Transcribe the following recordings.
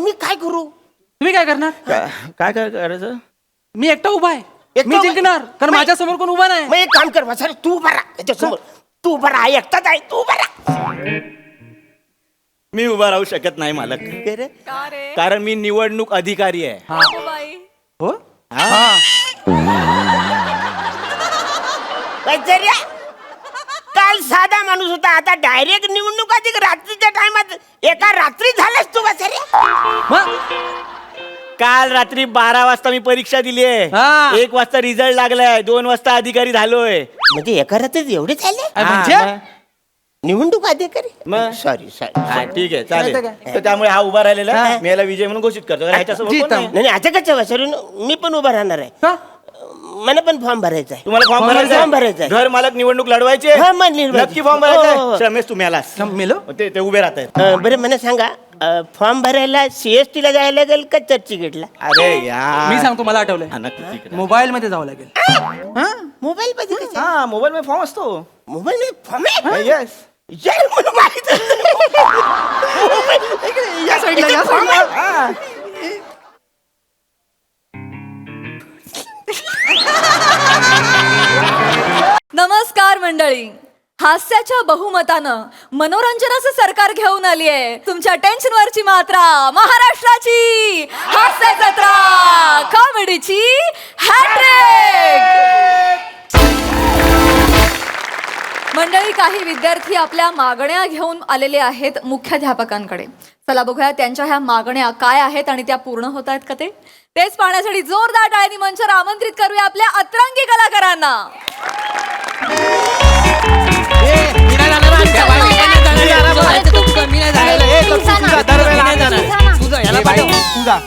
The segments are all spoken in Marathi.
मी काय करू? तुम्ही काय करणार? काय काय करायचं? मी एकटा उभा आहे, एकटा मी उभा- जिंकणार कारण नाही. माझ्या समोर कोण उभा नाही. मग एक काम कर सर, तू उभा राहा त्याच्यासमोर. तू उभा राहा, एकटाच आहे, तू उभा राहा. मी उभा राहू शकत नाही मालक, कारण मी निवडणूक अधिकारी आहे. हो गजऱ्या, काल साधा माणूस होता, आता डायरेक्ट निवडणूक अधिक रात्रीच्या टायमात एका रात्री झालास तू गजऱ्या. मग काल रात्री 12 वाजता मी परीक्षा दिली आहे. हा. 1 वाजता रिझल्ट लागलाय, 2 वाजता अधिकारी झालोय. म्हणजे एका रात्रीत एवढे झाले म्हणजे हा, मग. निवडणूक अधिकारी? मग? सॉरी हा, सॉरी. ठीक आहे, चालतं चालेल. काय? तर त्यामुळे हा उभा राहिलेला आहे. हा. मी याला विजय म्हणून घोषित करतो. ह्याच्यासमोर कोण जीतम. नाही. नाही आता कसं सर, मी पण उभा राहणार आहे. का? मला पण फॉर्म भरायचा आहे. तुम्हाला फॉर्म फॉर्म भरायचा भरायचा आहे. घर मालक निवडणूक लढवायचे. हा, मग निवडायचे. नक्की फॉर्म हो, हो, भरायचा हो. रमेश, तुम्ही आलास. मेलो ते उभे राहत आहेत. बरं मला सांगा, फॉर्म भरायला CST ला जायला लागेल का चर्चगेटला? अरे यार, मी सांगतो, मला आठवलंय, हा, नक्की तिकडे. मोबाईल मध्ये जावं लागेल. मोबाईल मध्ये कसं? हा, मोबाईल मध्ये फॉर्म असतो. मोबाईल मध्ये फॉर्म आहे? येस. यार, मला माहित या साईडला, या फॉर्म साईडला. आहे? नमस्कार मंडळी. हास्याच्या बहुमतानं मनोरंजनाचं सरकार घेऊन आली आहे. तुमच्या टेन्शनवरची मात्रा महाराष्ट्राची हास्य जत्रा, कॉमेडीची हॅट्रिक. मंडळी, काही विद्यार्थी आपल्या मागण्या घेऊन आलेले आहेत मुख्याध्यापकांकडे. चला बघूया त्यांच्या ह्या मागण्या काय आहेत आणि त्या पूर्ण होत आहेत का तेच पाहण्यासाठी जोरदार टाळ्यांनी मंचावर आमंत्रित करूया आपल्या अतरंगी कलाकारांना.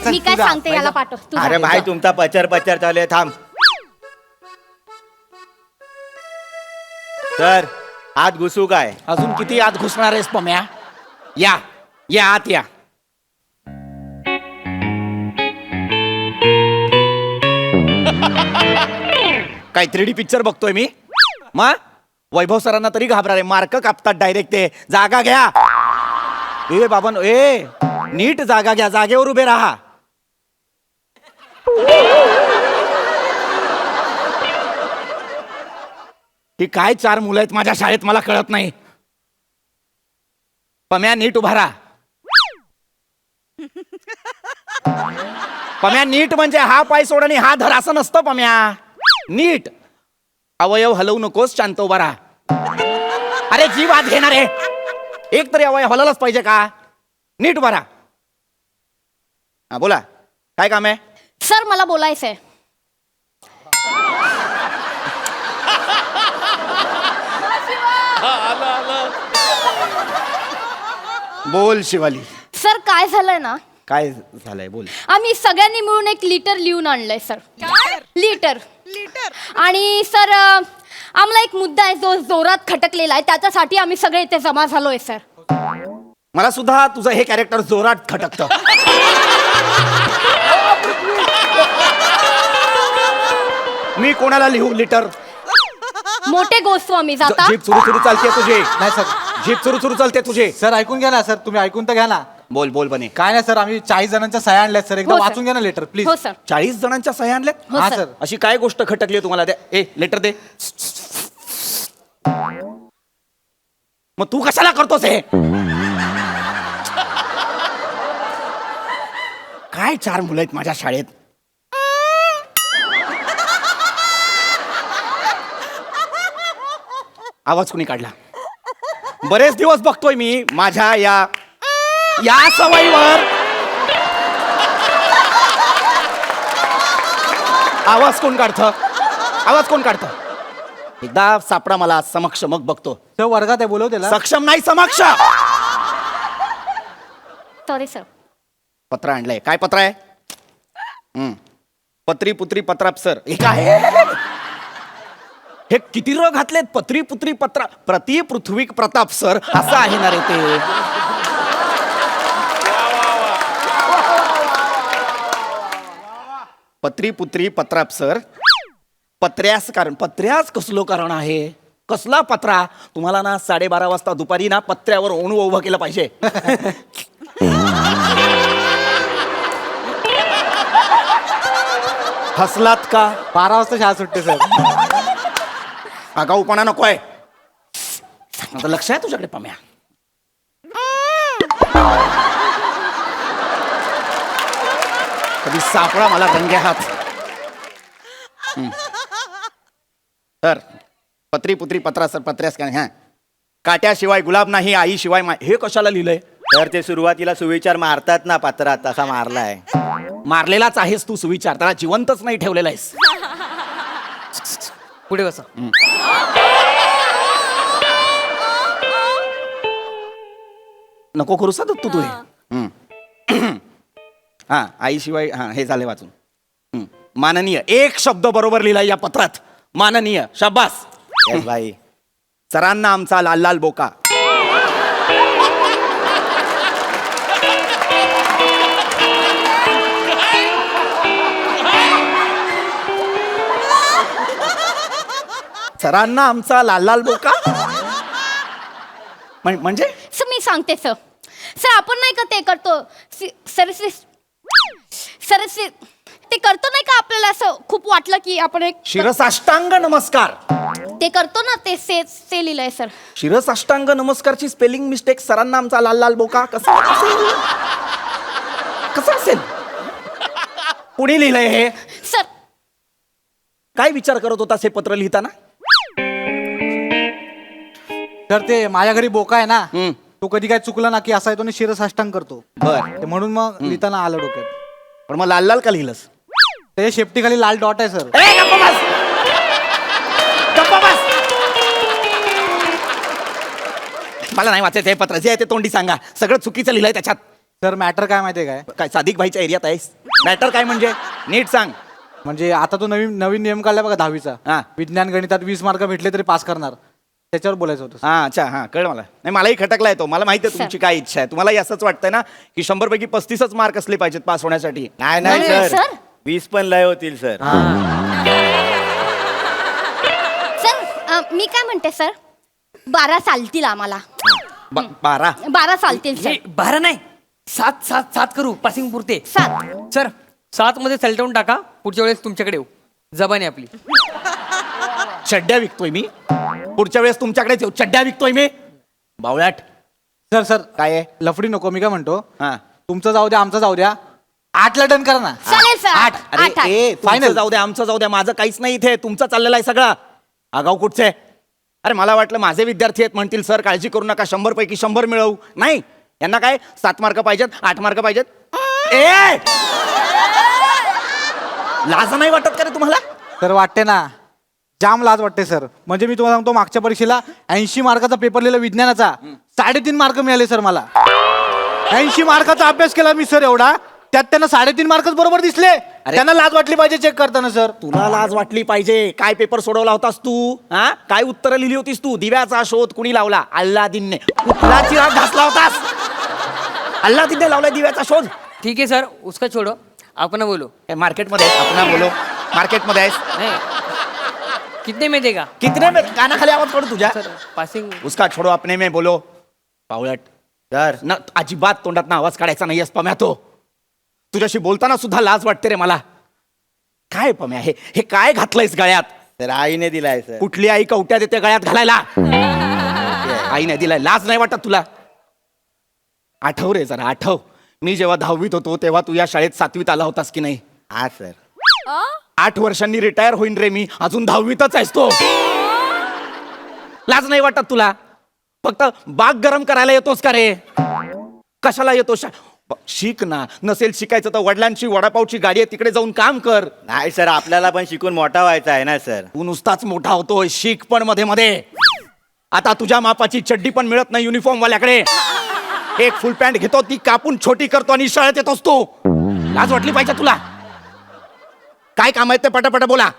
मी काय सांगते, याला पाठव तू अरे जा. भाई, तुमचा पचर पचर चालू आहे. थांब. तर आत घुसू काय? अजून किती आत घुसणार आहेस पम्या? या या आत या. काय 3D पिक्चर बघतोय मी? मग वैभव सरांना तरी घाबरा रे, मार्क कापतात डायरेक्ट ते. जागा घ्या. ए बाबा, ए नीट जागा घ्या, जागेवर उभे राहा. ही काय 4 मुलं आहेत माझ्या शाळेत, मला कळत नाही. पम्या, नीट उभा राहा. पम्या, नीट म्हणजे हा पाय सोड आणि हा धर असं नसतं पम्या. नीट अवयव हलवू नकोस, शांत उभा राहा. अरे जीव आत घेणार आहे, एक तरी अवयव हलवलाच पाहिजे का? नीट उभा राहा. हा, बोला, काय काम आहे? सर, मला बोलायचंय. बोल शिवाली. सर, काय झालंय ना, काय झालंय बोल. आम्ही सगळ्यांनी मिळून एक लिटर लिहून आणलंय सर. लिटर. आणि सर, आम्हाला एक मुद्दा आहे जो जोरात खटकलेला आहे, त्याच्यासाठी आम्ही सगळे इथे जमा झालोय सर. मला सुद्धा तुझं हे कॅरेक्टर जोरात खटकतं. मी कोणाला लिहू लिटर? मोठे गोस्वामी जाता. जीप सुरू सुरू चालते तुझे. नाही सर, जीप सुरू सुरू चालते तुझे. सर ऐकून घ्या ना सर, तुम्ही ऐकून तर घ्या ना. बोल बोल बने. काय नाही सर, आम्ही 40 जणांच्या सह्या आणल्यात सर, एकदा हो, सर. वाचून घ्या ना लेटर प्लीज. हो सर. 40 जणांच्या सह्या आणल्या? हो, हा सर. सर. अशी काय गोष्ट खटकली आहे तुम्हाला? द्या, ए लेटर दे. मग तू कशाला करतोस हे? काय 4 मुलं आहेत माझ्या शाळेत. आवाज कुणी काढला? बरेच दिवस बघतोय मी माझ्या या सवयीवर. आवाज कोण काढतं? आवाज कोण काढतं? एकदा सापडा मला समक्ष, मग बघतो. सर वर्गात आहे, बोलव त्याला. सक्षम नाही, समक्ष. Sorry sir. पत्र आणलंय. काय पत्र आहे? पत्री पुत्री पत्राप सर. हे काय? हे किती र घातलेत? पत्री पुत्री पत्रा प्रति पृथ्वी प्रताप सर असं आहे ना रे ते. पत्री पुत्री पत्राप सर. पत्र्यास कारण, पत्र्यास कसलो कारण आहे? कसला पत्रा? तुम्हाला ना 12:30 वाजता दुपारी ना पत्र्यावर ओणू उभं केलं पाहिजे. हसलात का? 12 वाजता शाळा सुटते सर. आगाऊपणा नकोय. आता लक्ष आहे तुझ्याकडे पम्या. कधी सापळा मला रंगे हात. तर पत्री पुत्री पत्रा सर पत्र्यास काय हा काट्याशिवाय गुलाब नाही आईशिवाय हे कशाला लिहिलंय? तर ते सुरुवातीला सुविचार मारतात ना पात्रात, तसा मारलाय. मारलेलाच आहेस तू सुविचार, त्याला जिवंतच नाही ठेवलेला आहेस. पुढे बसा. नको करू सा तू हे. हा आईशिवाय हा हे झाले वाचून. माननीय एक शब्द बरोबर लिहिलाय या पत्रात. माननीय शाबास. येस भाई. सरांना आमचा लाल लाल बोका. सरांना आमचा लाल लाल बोका म्हणजे सर मी सांगते सर. सर आपण नाही का ते करतो सर सर ते करतो नाही का आपल्याला असं खूप वाटलं की आपण एक शिरसाष्टांग नमस्कार. ते करतो ना ते लिहिलंय सर. शिरसाष्टांग नमस्कारची स्पेलिंग मिस्टेक. सरांना आमचा लाल लाल बोका कसं असेल? कुणी लिहिलंय हे? सर काय विचार करत होता हे पत्र लिहिताना? तर ते माझ्या घरी बोका आहे ना, हम्म. तो कधी काय चुकला ना की असा येतो आणि शिरसाष्टांग करतो. बर ते म्हणून मग लिहिताना आलं डोक्यात. पण मग लाल लाल का लिहिलंस? ते शेपटी खाली लाल डॉट आहे सर. ए, गप्प बस. गप्प बस. मला नाही वाचायचं हे पत्र. जे आहे ते तोंडी सांगा. सगळं चुकीचं लिहिलंय त्याच्यात. सर मॅटर काय माहितीये काय, काय सादिक भाईच्या एरियात आहेस? मॅटर काय म्हणजे नीट सांग. म्हणजे आता तो नवीन नियम काढलाय बघा 10वीचा. हा. विज्ञान गणितात 20 मार्क भेटले तरी पास करणार. त्याच्यावर बोलायचं होतं. हा अच्छा हा कळ मला. नाही मलाही खटकलाय तो. मला माहिती आहे तुमची काय इच्छा आहे. तुम्हालाही असंच वाटतंय ना की 100 पैकी 35च मार्क असले पाहिजेत पास होण्यासाठी? नाही नाही, नाही सर. सर 20 पण लय होतील सर. सर मी काय म्हणते सर 12 चालतील आम्हाला. 12 12 चालतील सर. 12 नाही 7 करू पासिंग पुरते. 7 सर 7 मध्ये सलटवून टाका. पुढच्या वेळेस तुमच्याकडे येऊ. जबानी आपली. चड्ड्या विकतोय मी. पुढच्या वेळेस तुमच्याकडेच येऊ. चड्ड्या विकतोय मी. बावळ्याट. सर काय आहे? लफडी नको. मी काय म्हणतो, हा तुमचं जाऊ द्या आमचं जाऊ द्या. 8ला डन करा ना. चालेल सर. 8. अरे 8. ए, फायनल जाऊ द्या आमचं जाऊ द्या. माझं काहीच नाही इथे. तुमचं चाललेलं आहे सगळं. आगाऊ कुठचे? अरे मला वाटलं माझे विद्यार्थी आहेत म्हणतील सर काळजी करू नका 100 पैकी 100 मिळवू. नाही यांना काय 7 मार्क पाहिजेत 8 मार्क पाहिजेत. ए लाज नाही वाटत का रे तुम्हाला? तर वाटते ना, जाम लाज वाटते सर. म्हणजे मी तुम्हाला सांगतो मागच्या परीक्षेला 80 मार्काचा पेपर लिहिला विज्ञानाचा. 3.5 मार्क मिळाले सर मला. 80 मार्काचा अभ्यास केला मी सर एवढा, त्यात त्यांना 3.5 मार्कच बरोबर दिसले. त्यांना लाज वाटली पाहिजे चेक करताना सर. तुला लाज वाटली पाहिजे. काय पेपर सोडवला होतास तू? हा काय उत्तरं लिहिली होतीस तू? दिव्याचा शोध कुणी लावला? अल्लादीनने. कुठला चिराग घासला होतास? अल्लादीनने लावला दिव्याचा शोध. ठीक है सर उसका छोड़ो. अपना बोलो. मार्केटमध्ये आपण बोलो. मार्केटमध्ये आहेस? नहीं कितने में देगा? कितने में? कानाखाली आवाज पडू तुझ्या. Sir passing. उसका छोडो अपने में बोलो. पावळट. सर ना अजिबात तोंडात ना आवाज काढायचा नाही पम्या. तो तुझ्याशी बोलताना सुद्धा लाज वाटते रे मला. काय पम्या हे काय घातलंयस गळ्यात? सर आईने दिलाय सर. कुठली आई कवट्या देते गळ्यात घालायला? आईने दिलाय. लाज नाही वाटत तुला? आठव रे जरा आठव. मी जेव्हा 10वीत होतो तेव्हा तू या शाळेत 7वीत आला होतास की नाही? हा सर. 8 वर्षांनी रिटायर होईन रे मी. अजून 10वीतच आहेस तो. लाज नाही वाटत तुला? फक्त बाग गरम करायला येतोस का रे? कशाला येतो? शिक ना. नसेल शिकायचं तर वडिलांची वडापावची गाडी आहे तिकडे जाऊन काम कर. नाही सर आपल्याला पण शिकून मोठा व्हायचा आहे ना सर. तू नुसताच मोठा होतोय. शिक पण मध्ये मध्ये. आता तुझ्या मापाची चड्डी पण मिळत नाही युनिफॉर्म वाल्याकडे. एक फुल पॅन्ट घेतो ती कापून छोटी करतो आणि शाळेत येतोस तू. लाज वाटली पाहिजे तुला? काय काम आहे ते पटापट बोला.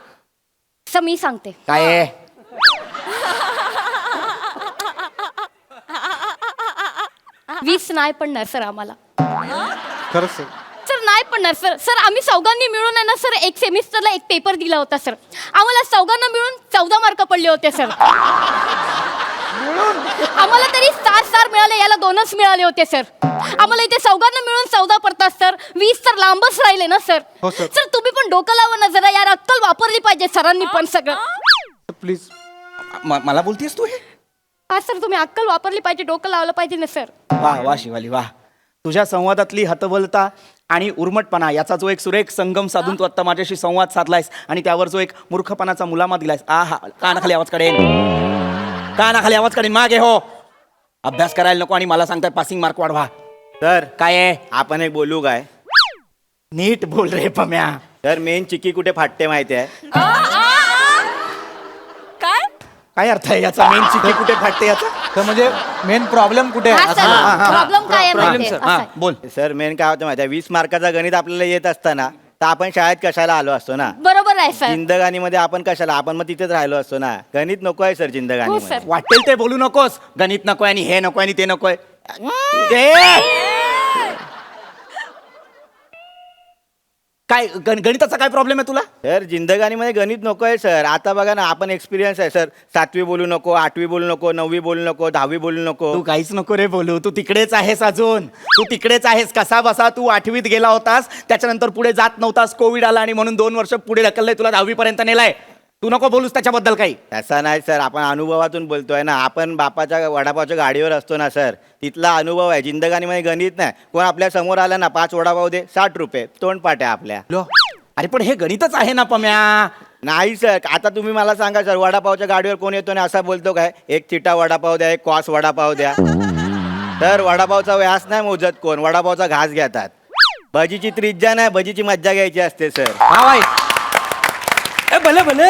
सर मी सांगते. काय आहे? वीस नाही पडणार सर आम्हाला. खरंच सर. सर नाही पडणार सर. सर आम्ही चौघांनी मिळून आहे ना सर एक सेमिस्टरला एक पेपर दिला होता सर. आम्हाला चौघांना मिळून 14 मार्क पडले होते सर. आम्हाला तरी 7 मिळाले, याला 2च मिळाले होते सर. आम्हाला इथे चौघांना मिळून 14 पडतात सर. 20 तर लांबच राहिले ना सर. हो, सर. सर तुम्ही पण डोकं लावा ना जरा यार, अक्कल वापरली पाहिजे सरांनी पण सगळं. प्लीज. मला बोलतीस तू हे? हा सर, तुम्ही अक्कल वापरली पाहिजे, डोकं लावलं पाहिजे ना सर. वा वा शिवाली वा. तुझ्या संवादातली हतबलता आणि उर्मटपणा याचा जो एक सुरेख संगम साधून तू आता माझ्याशी संवाद साधलायस आणि त्यावर जो एक मूर्खपणाचा मुलामा दिलायस, आहा, कानाखाली आवाज काढेन, कानाखाली आवाज काढेन. मागे हो, अभ्यास करायला नको आणि मला सांगताय पासिंग मार्क वाढवा. सर काय आहे? आपण एक बोलू काय? नीट बोल रे पम्या. तर मेन चिक्की कुठे फाटते माहिती आहे? काय काय अर्थ आहे याचा? मेन चिठ्ठी कुठे फाटते याचा? तर म्हणजे मेन प्रॉब्लेम कुठे आहे हा असं सर, बोला. प्रॉब्लेम काय आहे प्रॉब्लेम माहितीये? सर. असं हा आहे. बोल. सर मेन काय होतं माहिती आहे? 20 मार्काचा गणित आपल्याला येत असताना तर आपण शाळेत कशाला आलो असतो ना? बरोबर आहे सर. जिंदगानीमध्ये आपण कशाला, आपण मग तिथेच राहिलो असतो ना. गणित नको आहे सर हो जिंदगानीमध्ये. सर. वाटेल ते बोलू नकोस. गणित नकोय आणि हे नकोय आणि ते नकोय. काय गणिताचा काय प्रॉब्लेम आहे तुला? सर जिंदगानीमध्ये गणित नको आहे सर. आता बघा ना, आपण एक्सपिरियन्स आहे सर. 7वी बोलू नको, 8वी बोलू नको, 9वी बोलू नको, 10वी बोलू नको. तू काहीच नको रे बोलू. तू तिकडेच आहेस अजून. तू तिकडेच आहेस. कसा बसा तू 8वीत गेला होतास, त्याच्यानंतर पुढे जात नव्हतास, कोविड आला आणि म्हणून 2 वर्ष पुढे ढकललंय तुला, 10वी पर्यंत नेलाय. तू नको बोलूस त्याच्याबद्दल काही. तसा नाही सर, आपण अनुभवातून बोलतोय ना. आपण बापाच्या वडापावच्या गाडीवर असतो ना सर, तिथला अनुभव आहे. जिंदगानीमध्ये गणित नाही. कोण आपल्या समोर आला ना, 5 वडापाव दे, 60 रुपये, तोंडपाट आहे आपल्या. लो. अरे पण हे गणितच आहे ना पम्या. नाही सर, आता तुम्ही मला सांगा सर, वडापावच्या गाडीवर कोण येतो ना असा बोलतो काय? एक चिटा वडापाव द्या, एक कॉस वडापाव द्या. तर वडापावचा व्यास नाही मोजत कोण, वडापावचा घास घेतात. भजीची त्रिज्या नाही, भजीची मज्जा घ्यायची असते सर. हा बाई. ए, भले भले.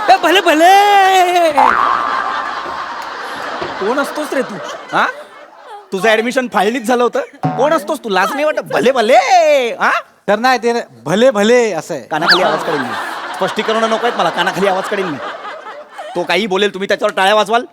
ए, भले भले. कोण असतोस रे तू? हा, तुझं ऍडमिशन फाळणीत झालं होतं. कोण असतोस तू? लाज नाही वाटत? भले भले. हा, तर नाही ते भले भले असं आहे. कानाखाली आवाज काढेल मी. स्पष्टीकरण नको आहेत मला. कानाखाली आवाज काढेल मी. तो काही बोलेल, तुम्ही त्याच्यावर टाळ्या वाजवाल.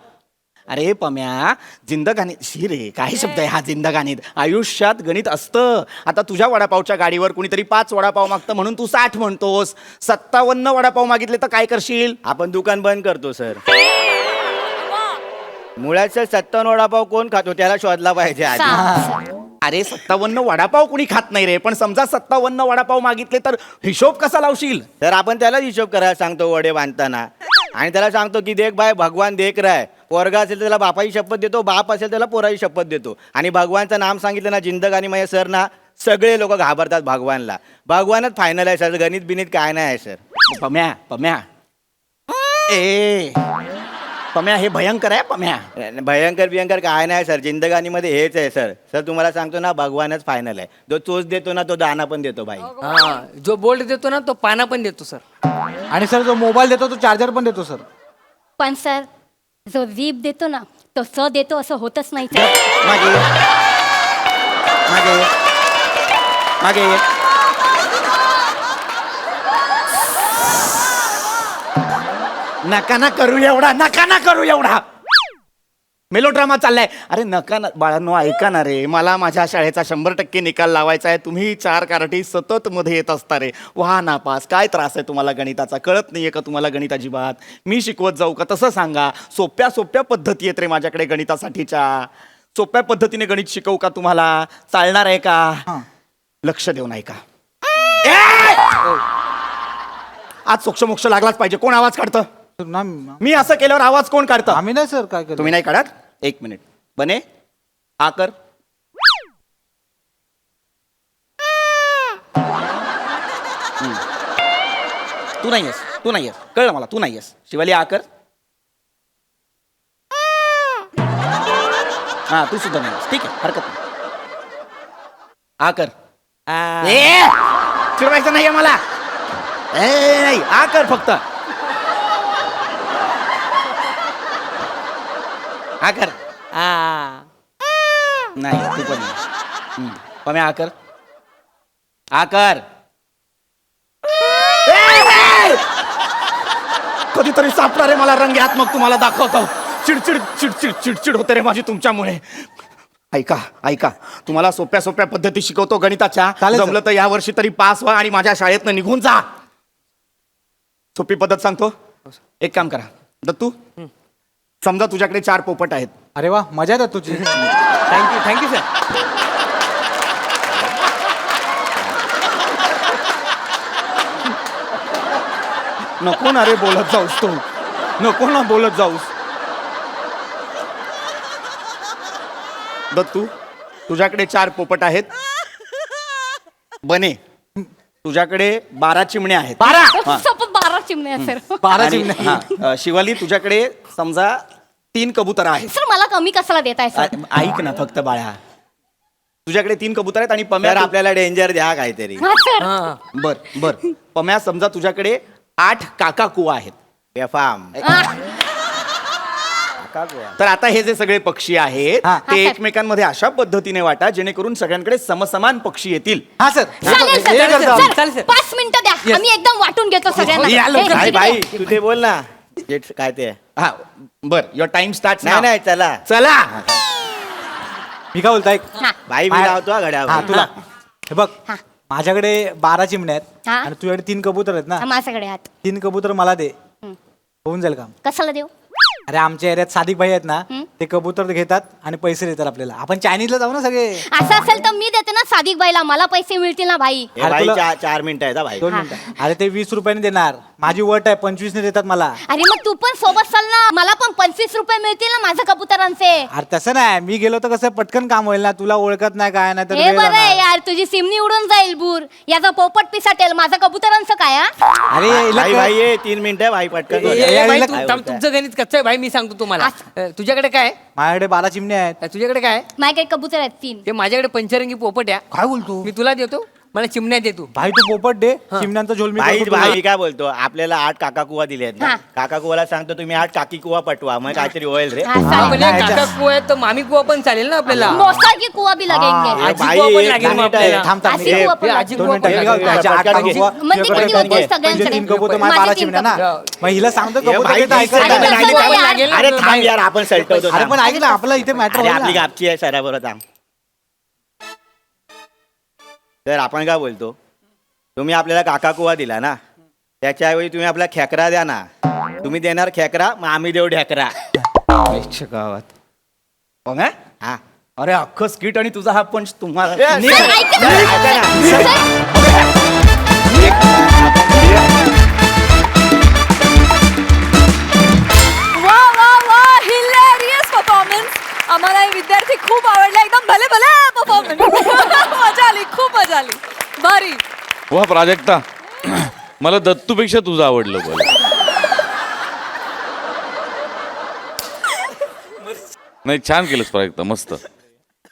अरे पम्या, जिंदगानी शी रे, काय शब्द आहे हा जिंदगानीत. आयुष्यात गणित असतं. आता तुझ्या वडापावच्या गाडीवर कुणीतरी 5 वडापाव मागतं म्हणून तू 60 म्हणतोस. 57 वडापाव मागितले तर काय करशील? आपण दुकान बंद करतो सर. मुळात सर 57 वडापाव कोण खातो त्याला शोधला पाहिजे आधी. सा- अरे 57 वडापाव कुणी खात नाही रे. पण समजा 57 वडापाव मागितले तर हिशोब कसा लावशील? तर आपण त्याला हिशोब करायला सांगतो वडे बांधताना, आणि त्याला सांगतो की देख भाई भगवान देख रहा है. पोरगा असेल तर त्याला बापाची शपथ देतो, बाप असेल त्याला पोराची शपथ देतो. आणि भगवानचं नाम सांगितलं ना जिंदगानी मध्ये सर ना, सगळे लोक घाबरतात भगवानला. भगवानच फायनल आहे सर, गणित बिनीत काय नाही आहे सर. पम्या पम्या ए पम्या, हे भयंकर आहे पम्या. भयंकर बियंकर काय नाही सर, जिंदगानीमध्ये हेच आहे सर. सर तुम्हाला सांगतो ना, भगवानच फायनल आहे. जो चोच देतो ना तो दाना पण देतो भाई. हा, जो बोल्ट देतो ना तो पाना पण देतो सर. आणि सर जो मोबाईल देतो तो चार्जर पण देतो सर. पण सर, जो जीभ देतो ना तो स देतो असं होतच नाही सर. मागे ये. मागे ये. मागे ये. नका ना करू एवढा, नका ना करू एवढा. मेलोड्रामा चाललाय. अरे नका ना बाळांनो, ऐका ना रे. मला माझ्या शाळेचा 100% निकाल लावायचा आहे. तुम्ही 4 कारटी सतत मध्ये येत असता रे. वाह नापास. काय त्रास आहे तुम्हाला गणिताचा? कळत नाहीये का तुम्हाला गणित अजिबात? मी शिकवत जाऊ का? तसं सांगा. सोप्या सोप्या पद्धती आहेत रे माझ्याकडे गणितासाठीच्या. सोप्या पद्धतीने गणित शिकवू का तुम्हाला? चालणार आहे का? लक्ष देऊ नाही का? आज सोक्षमोक्ष लागलाच पाहिजे. कोण आवाज काढतं? मी असं केल्यावर आवाज कोण काढतं? आम्ही नाही सर काय केलं. तुम्ही नाही काढत? 1 मिनिट. बने आ कर. तू नाही आहेस, तू नाही आहेस, कळलं मला. तू नाही आहेस. शिवाली आ कर. हा, तू सुद्धा नाही आहेस. ठीक आहे, हरकत नाही. आ कर. ए, चिडवायचं नाहीये मला. ए नाही, आ कर फक्त. आ कर. नाही, तू पण नाही. पम्या आ कर. आ कर. कधीतरी सापडा रे मला रंगे हात, मग तुम्हाला दाखवतो. चिडचिड चिडचिड चिडचिड होते रे माझी तुमच्यामुळे. ऐका ऐका तुम्हाला सोप्या सोप्या पद्धती शिकवतो गणिताच्या. चालेल, सर. जमलं तर या वर्षी तरी पास व्हा आणि माझ्या शाळेतनं निघून जा. सोपी पद्धत सांगतो. एक काम करा दत्तू, समजा तुझ्याकडे 4 पोपट आहेत. अरे वा, मजा आहे तुझी. Thank you sir. नको ना रे बोलत जाऊस तू, नको ना बोलत जाऊस. दत्तू, तुझ्याकडे 4 पोपट आहेत. बने, तुझ्याकडे 12 चिमण्या आहेत. 12 चिमणे आहेत सर. 12 आणि- चिमण्या. हा, शिवाली तुझ्याकडे समजा 3 कबूतर आहेत. सर मला कमी कशाला देताय सर? ऐक ना फक्त बाळा, तुझ्याकडे 3 कबूतर आहेत आणि तर पम्या आपल्याला डेंजर द्या काहीतरी. हा सर. बर बर पम्या समजा तुझ्याकडे 8 काका कुवा आहेत. बेफाम. हा. तर आता हे जे सगळे पक्षी आहेत हा. ते हा, एकमेकांमध्ये अशा पद्धतीने वाटा जेणेकरून सगळ्यांकडे समसमान पक्षी येतील. हा सर. चालेल हे सर. करतो आम्ही. चालेल, सर. 5 मिनिटं द्या, आम्ही एकदम वाटून घेतो सगळ्यांना. या लवकर. हे, बाई ठीक आहे. बाई तू ते बोल ना. काय ते हा बर युअर टाइम स्टार्ट. नाही नाही चला. चला. मी काय बोलतो ऐक. हा. बाई मी बाय. लावतो हा हा घड्यावर. तुला हे बघ, हा. माझ्याकडे 12 चिमण्या आहेत हा. आणि तुझ्याकडे 3 कबूतर आहेत ना. हा, माझ्याकडे आहात. 3 कबूतर मला दे, हम्म. होऊन जाईल काम. कशाला देऊ? अरे आमच्या एरियात सादिक भाई आहेत ना, हम्म. ते कबूतर घेतात आणि पैसे देतात आपल्याला. आपण चायनीजला जाऊ ना सगळे. असं असेल तर मी देते ना सादिक बाईला, मला पैसे मिळतील ना भाई. हे अरे बाई तुला- 4 मिनिटं आहेत हा भाई. 2 मिनिटं. अरे ते 20 रुपयाने देणार, माझी वट आहे 25 ने देतात मला. अरे मग तू पण सोबत चल ना, मला पण 25 रुपये मिळतील ना माझ्या कबुतरांचे. अरे तसं नाही, मी गेलो तर कसं पटकन काम होईल ना. तुला ओळखत नाही काय नाही तर हे वेळ बरं आहे जाणार. यार, तुझी सिमनी उडून जाईल बूर, याचा पोपट पिसाटेल, माझा कबुतरांचं काय हा? अरे हिला भाई कळ- भाई ये 3 मिनिटं भाई पटकन बोल. ए, बाई, हिला- तुमचं गणित कच्चं आहे भाई, मी सांगतो तुम्हाला. तुझ्याकडे काय आहे? माझ्याकडे 12 चिमण्या आहेत. तुझ्याकडे काय आहे? माझ्याकडे कबूतर आहेत 3. ते माझ्याकडे पंचरंगी पोपट आहे. काय बोलतो मी तुला देतो, मला चिमण्या दे तू. भाई तू पोपट दे, चिमण्यांचा झोल मी भाई करतो तुला. भाई काय बोलतो, आपल्याला 8 काका कुवा दिले आहेत ना. हा. काका कुवाला सांगतो तुम्ही 8 काकी कुवा पटवा, मग काहीतरी होईल रे. हा, हा, चालेल. म्हणजे नाही, काका कुवा आहे तर मामी कुवा पण चालेल ना आपल्याला. मोसा की कुआ भी लगेंगे. हा. आजी भाई, कुवा पण एक लागेल मग मिनिट आहे. आपल्याला. थांब थांब अशी हे- कुवा पण हे लागेल. आजी दोन कुवा मिनिटं, पण हे लागेल. काय होतं? पटकन आठ घे. कबूतर, म्हणजे तुझ्याकडे किती काय होतील ते? म्हणजे सगळ्यांकडे? 3 कबूतर, माझे माझ्या 12 तीन चिमण्या ना. कबूतर. मग हिला सांगतो हे कबूतर भाई, घेता ऐकत अरे नाही. कसं आजी नाही कुवा पण यार? लागेल. अरे थांब यार, आपण सलटवतो अरे थांब. पण ऐक ना, आपलं इथे मॅटर अरे आपली गापची आहे सराबरोबर थांब. तर आपण काय बोलतो, तुम्ही आपल्याला काका कुवा दिला ना, त्याच्याऐवजी तुम्ही आपला खेकरा द्या ना. तुम्ही देणार खेकरा, मग आम्ही देऊ ढेकरा. गावात पम्या? हा अरे अख्खं स्किट आणि तुझा हा पंच तुम्हाला ए, निघ. सर, ऐका ना. ऐका ना. सर, वा वा वा, हिलेरियस परफॉर्मन्स. आम्हाला हे विद्यार्थी खूप आवडले, एकदम भले भले परफॉर्मन्स. मजा आली, खूप मजा आली, भारी. वा प्राजक्ता, मला दत्तूपेक्षा तुझं आवडलं बरं. नाही छान केलंस प्राजक्ता, मस्त,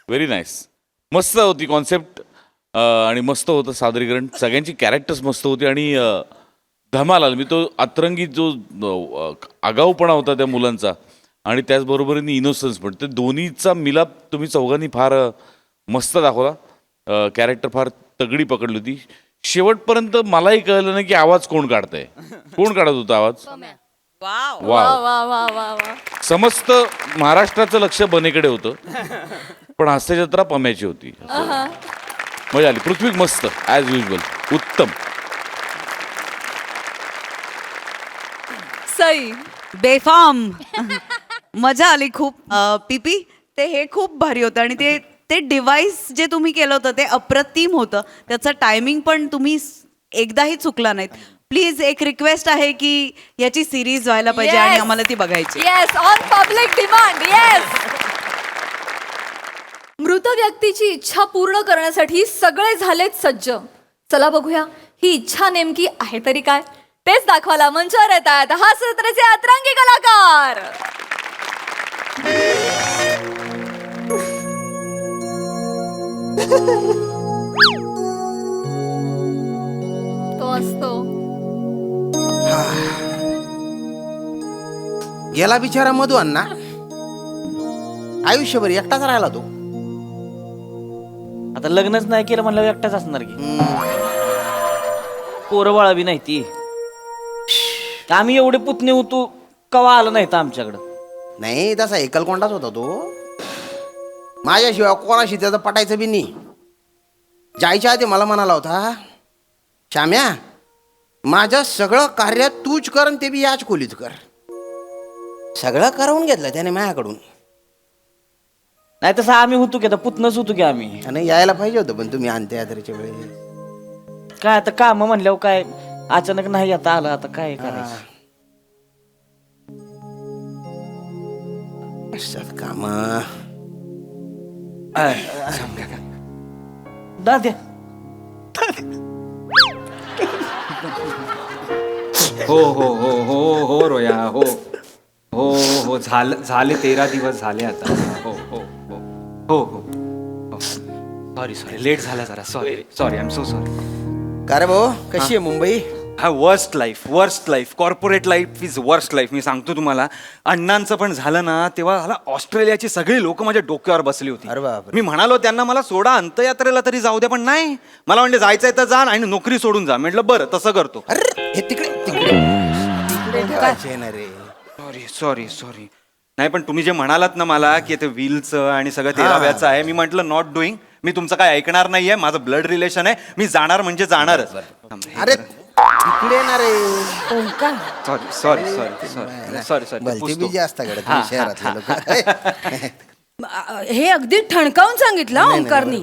व्हेरी नाईस. मस्त होती कॉन्सेप्ट आणि मस्त होतं सादरीकरण. सगळ्यांची कॅरेक्टर्स मस्त होती आणि धमाल आला. मी तो अतरंगी जो आगाऊपणा होता त्या मुलांचा आणि त्याचबरोबरीने इनोसन्स पण, ते दोन्हीचा मिलाप तुम्ही चौघांनी फार मस्त दाखवला. कॅरेक्टर फार तगडी पकडली होती. शेवटपर्यंत मलाही कळलं नाही की आवाज कोण काढतंय, कोण काढत होता आवाज. वा वा वा वा वा वा. समस्त महाराष्ट्राचं लक्ष बनेकडे होतं, पण हास्यजत्रा पम्याची होती. मजा आली. पृथ्वी मस्त ॲज युजल, उत्तम. सई. बेफाम. मजा आली खूप. पीपी ते हे खूप भारी होतं आणि ते डिव्हाइस जे तुम्ही केलं होतं ते अप्रतिम होतं. त्याचं टायमिंग पण तुम्ही एकदाही चुकला नाहीत. प्लीज एक रिक्वेस्ट आहे की याची सिरीज व्हायला पाहिजे आणि Yes. आम्हाला ती बघायची. Yes, on public demand. Yes. मृत व्यक्तीची इच्छा पूर्ण करण्यासाठी सगळे झालेत सज्ज. चला बघूया ही इच्छा नेमकी आहे तरी काय, तेच दाखवायला मंचावर येत आहेत हास्य जत्रेचे अतरंगी कलाकार. तो असतो. गेला बिचारा मधू अण्णा, आयुष्यभर एकटाच राहिला तो. आता लग्नच नाही केलं म्हणलं एकटाच असणार की. पोरं बाळा बी नाही ती. आम्ही एवढे पुतणे होतो, कवा आलं नाही तर आमच्याकडं. नाही तसा एकलकोंडाच होता तो. माझ्याशिवाय कोणाशी त्याचं पटायचं बी नाही. जायच्या आधी मला म्हणाला होता, श्याम्या माझं सगळं कार्य तूच कर आणि ते बी याच खोलीत कर. सगळं करवून घेतलं त्याने माझ्याकडून. नाही तसं आम्ही होतो की आता पुतनच होतो की आम्ही. आणि यायला पाहिजे होतं पण तुम्ही आणते यात्रेच्या वेळेस. काय आता काम म्हणल्यावर काय अचानक नाही आता आलं, आता काय करायचं. काम दाद्या हो हो हो हो हो रोया हो हो हो झाले 13 दिवस झाले आता. हो हो हो हो हो सॉरी लेट झाला जरा. Sorry I am so sorry. का रे भाऊ कशी आहे मुंबई? हा worst life corporate life is worst life. मी सांगतो तुम्हाला, अण्णांचं पण झालं ना तेव्हा मला ऑस्ट्रेलियाची सगळी लोक माझ्या डोक्यावर बसली होती. अरे बापरे. मी म्हणालो त्यांना मला सोडा अंत्ययात्रेला तरी जाऊ द्या, पण नाही, मला म्हणजे जायचंय तर जा आणि नोकरी सोडून जा. म्हटलं बरं तसं करतो. अरे हे तिकडे तिकडे तिकडे ठेवायचे ना रे. सॉरी नाही, पण तुम्ही जे म्हणालात ना मला की ते व्हीलचं आणि सगळं 13व्याचं आहे, मी म्हटलं नॉट डुईंग. मी तुमचं काय ऐकणार नाहीये. माझं ब्लड रिलेशन आहे. मी जाणार म्हणजे जाणारच. अरे तिकडे ना रे. सॉरी भलती बिजी असता गड्या शहरातले लोक. हे अगदी ठणकावून सांगितलं हा ओंकारनी.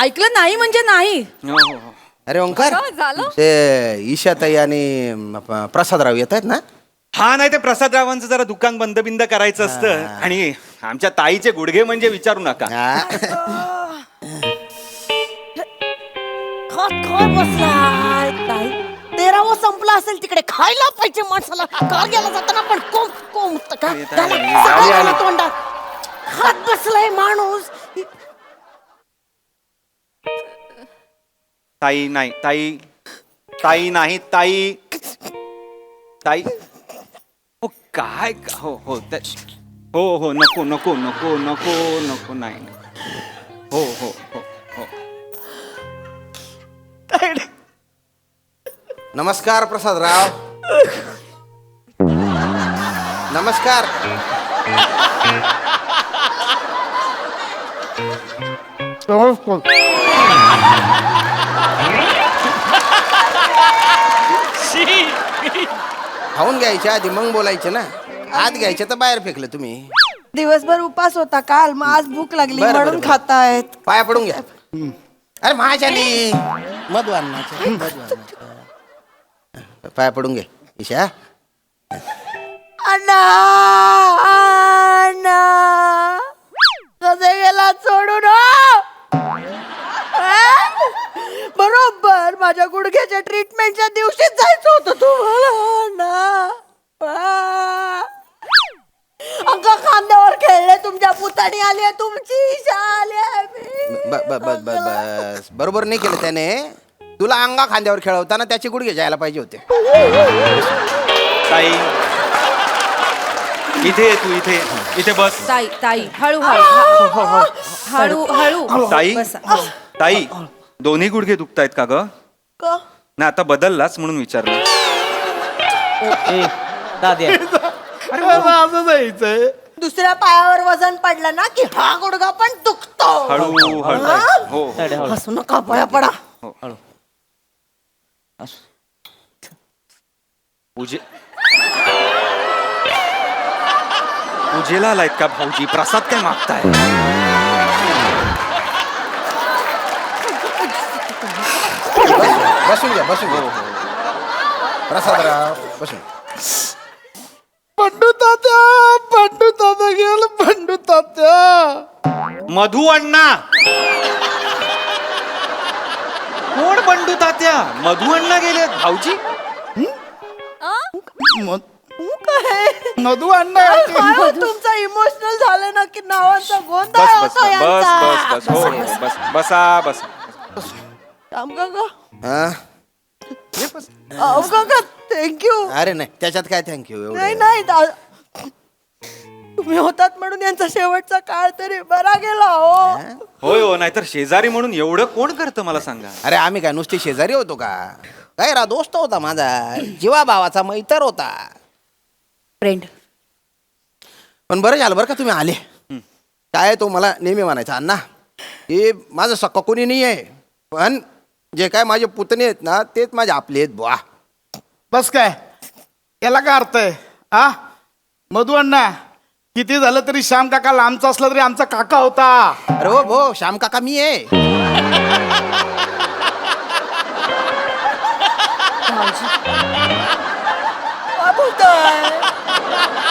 ऐकलं नाही म्हणजे नाही. अरे ओंकार झालं? ते ईशाताई आणि प्रसादराव येत आहेत ना? हा नाही, ते प्रसादरावांचं जरा दुकान बंद बिंद करायचं असतं. आणि आमच्या ताईचे गुडघे म्हणजे विचारू नका. काय बसलाय ताई? 13वा संपला असेल तिकडे. खायला पाहिजे माणसाला. कार गेला जाताना पण कोंब कोंब तोंडात हात बसलाय माणूस. ताई नाही, ताई नाही, ताई हो काय हो हो हो नको नको नको नको नको नाही. हो हो हो हो. नमस्कार प्रसादराव. नमस्कार. खाऊन घ्यायचे आधी मग बोलायचे ना. आत घ्यायचे तर बाहेर फेकलं तुम्ही. दिवसभर उपास होता काल, मग आज भूक लागली बरं, म्हणून बरं. खातायत. पाया पडून घ्या. अरे माझ्यानी मधु अन्नाचे पाया पडून घे ईशा. अण्णा अण्णा कसे गेला सोडून हो? बरोबर माझ्या गुडघ्याच्या ट्रीटमेंटच्या दिवशीच जायचं होतं तुम्हाला अण्णा. अंक खांद्यावर खेळले, तुमच्या पुतणी आली, तुमची ईशा आली. बस बरोबर नाही केलं त्याने. तुला अंगा खांद्यावर खेळवताना त्याचे गुडघे जायला पाहिजे होते. ताई इथे ये, तू इथे बस. ताई हळू हळू हळू ताई बसा. ताई दोन्ही गुडघे दुखतायत का ग? का? ना आता बदललाच म्हणून विचारलं. दाद्या दुसऱ्या पायावर वजन पडलं ना की हा गुडघा पण दुखतो. हळू हळू हो हसू नका, पाया पडा. पूजेला आलायत का भाऊजी? प्रसाद काय मागताय? बसून घ्या बसून घ्या. प्रसादराव बसून. पंडू तात्या गेलं. पंडू तात्या. मधू अण्णा. कोण बंडू तात्या? मधू अण्णा गेले भाऊजी. मधू अण्णा. काय हो, तुमचा इमोशनल झालं ना की नावांचा गोंधळ बस होतो यांचा. बस हो बस बसा. राम काका, हा? अहो काका थँक्यू. अरे नाही त्याच्यात काय थँक्यू. नाही तुम्ही होतात म्हणून यांचा शेवटचा काळ तरी बरा गेला हो. होय हो, नाहीतर शेजारी म्हणून एवढं कोण करतं मला सांगा. अरे आम्ही काय नुसते शेजारी होतो का? काय रा दोस्त होता माझा, जीवा भावाचा मैत्र होता. फ्रेंड. पण बरं झालं बरं का तुम्ही आले. काय तो मला नेहमी म्हणायचा, अण्णा हे माझं सक्का कोणी नाही आहे, पण जे काय माझे पुतणे आहेत ना तेच माझे आपले आहेत बुवा. बस काय याला काय अर्थ आहे हा? मधू अण्णा किती झालं तरी श्याम काका लांबचा असला तरी आमचा काका होता. अरे हो भो, श्याम काका मी आहे. काय बोलताय?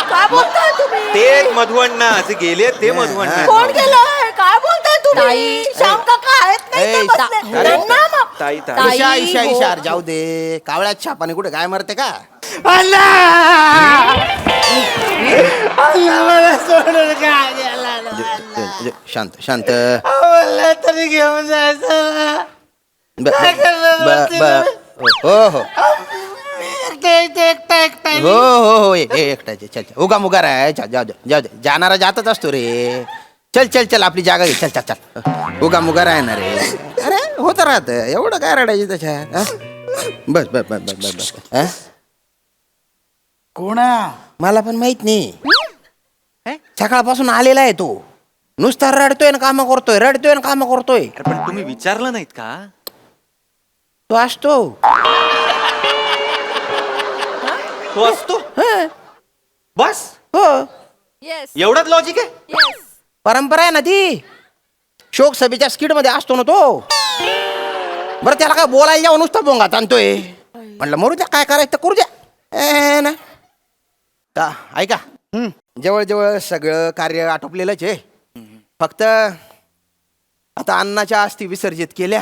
काय बोलताय तुम्ही? ते मधुअण्णा जे गेले ते मधुअण्णा कोण गेलंय? काय बोलताय तुम्ही? श्याम काका आहेत नाही ते ए, बसले. अरे, त्यांना मग- ताई ताई ईशा ईशा ईशा जाऊ दे, कावळ्यात छापाने कुठे काय मरते का? शांत शांत. तरी घेऊन जायचं हो हो हो हो हो एकटाचे. चल चल उगा मुगा राय. जाऊ दे जाऊ दे, जाणारा जातच असतो रे. चल चल चल आपली जागा घे. चल चल चल उगा मुगा राहणार रे. अरे होतं राहत, एवढं काय रडायचं त्याच्यात? बस बस बस बस बस बस. हा? कोण आहे? मला पण माहित नाही. सकाळपासून आलेला आहे तो, नुसता रडतोय ना काम करतोय, रडतोय ना काम करतोय. पण तुम्ही विचारलं नाहीत का? तो असतो. तो असतो बस हो येस एवढंच लॉजिक आहे. येस. परंपरा आहे ना ती. शोक सभेच्या स्किट मध्ये असतो ना तो. बरं त्याला काय बोलायला जाऊन नुसता बोंगा ताणतोय. म्हटलं मरू द्या, काय करायचं तर करू द्या. ना का ऐका, जवळजवळ सगळं कार्य आटोपलेलंच आहे. फक्त आता अन्नाच्या अस्थी विसर्जित केल्या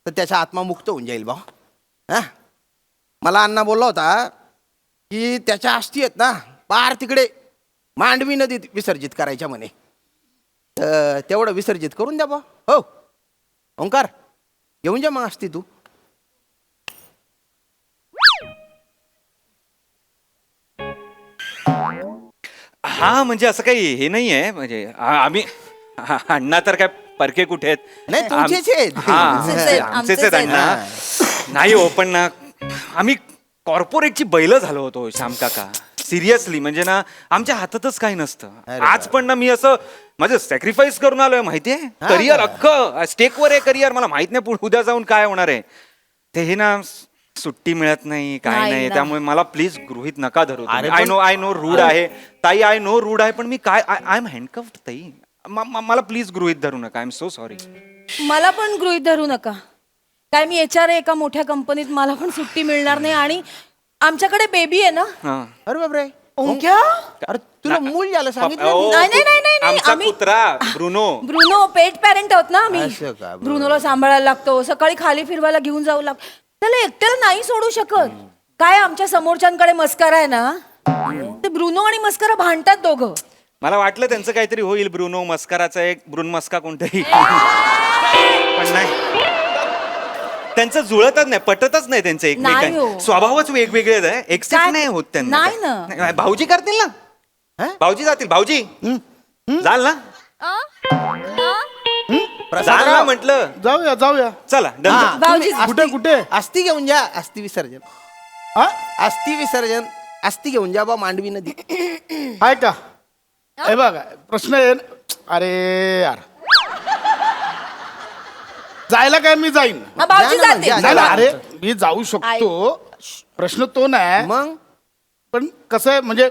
तर त्याचा आत्मा मुक्त होऊन जाईल भाऊ. हा मला अण्णा बोलला होता की त्याच्या अस्थी आहेत ना पार तिकडे मांडवी नदीत विसर्जित करायच्या म्हणे. तर तेवढं विसर्जित करून द्या बा. हो ओंकार घेऊन जा मग अस्थी तू. हा म्हणजे असं काही हे नाही आहे म्हणजे आम्ही अण्णा तर काय परके कुठे आहेत? नाही, तुमचेच आहेत. हा, आमचेच आहेत, आमचेच आमचेच आहेत अण्णा. नाही हो पण ना आम्ही कॉर्पोरेटची बैल झालो होतो श्याम काका. सिरियसली म्हणजे ना आमच्या हातातच काही नसतं. आज पण ना मी असं माझं सॅक्रिफाईस करून आलोय माहितीये. करिअर अख्खं स्टेकवर आहे करिअर. मला माहित नाही उद्या जाऊन काय होणार आहे ते. हे ना सुट्टी मिळत नाही काय नाही नाही. ना. त्यामुळे मला प्लीज गृहीत नका धरू. आय नो रूढ आहे ताई. आय नो रूढ आहे पण मी काय आय एम हँडकफ्ड ताई. मला प्लीज गृहीत धरू नका. I am so sorry. मला पण गृहीत धरू नका. काय मी HR आहे एका मोठ्या कंपनीत, मला पण सुट्टी मिळणार नाही. आणि आमच्याकडे बेबी आहे ना. अरे बापरे ओंक्या? अरे तुला मूल झालं सांगितलं. नाही, नाही, नाही, नाही, आमचा आम्ही- कुत्रा ब्रुनो. ब्रुनो पेट पॅरेंट आहोत ना आम्ही. असं का? बरं. ब्रुनोला सांभाळायला लागतो, सकाळी खाली फिरवायला घेऊन जाऊ लागतो. त्याला एकट्याला नाही सोडू शकत. काय आमच्या समोरच्यांकडे मस्करा आहे ना, ते ब्रुनो आणि मस्करा भांडतात दोघं. मला वाटलं त्यांचं काहीतरी होईल. ब्रुनो मस्कराचा एक ब्रुन मस्का कोणतरी पण नाही. त्यांचं जुळतच नाही, पटतच नाही त्यांचं नाही एकमेकांना. हो. स्वभावच वेगवेगळे आहे. एक्सेप्ट काय? नाही होत त्यांना. नाही ना. नाही, भाऊजी करतील ना. भाऊजी जातील. भाऊजी जाल ना. जाल ना म्हटलं. जाऊया जाऊया. चला हा, डन. भाऊजी तुम्ही कुठे कुठे? अस्थी घेऊन जा. अस्थी विसर्जन. हा अस्थी विसर्जन. अस्थी घेऊन जा बा मांडवी नदी. आहे का? हे बघा प्रश्न आहे. अरे यार जायला काय मी जाईन. हा, भाऊजी जा ना, जाते. जा. नाही ना, अरे मी जाऊ शकतो. प्रश्न तो नाही. मग पण कसं आहे म्हणजे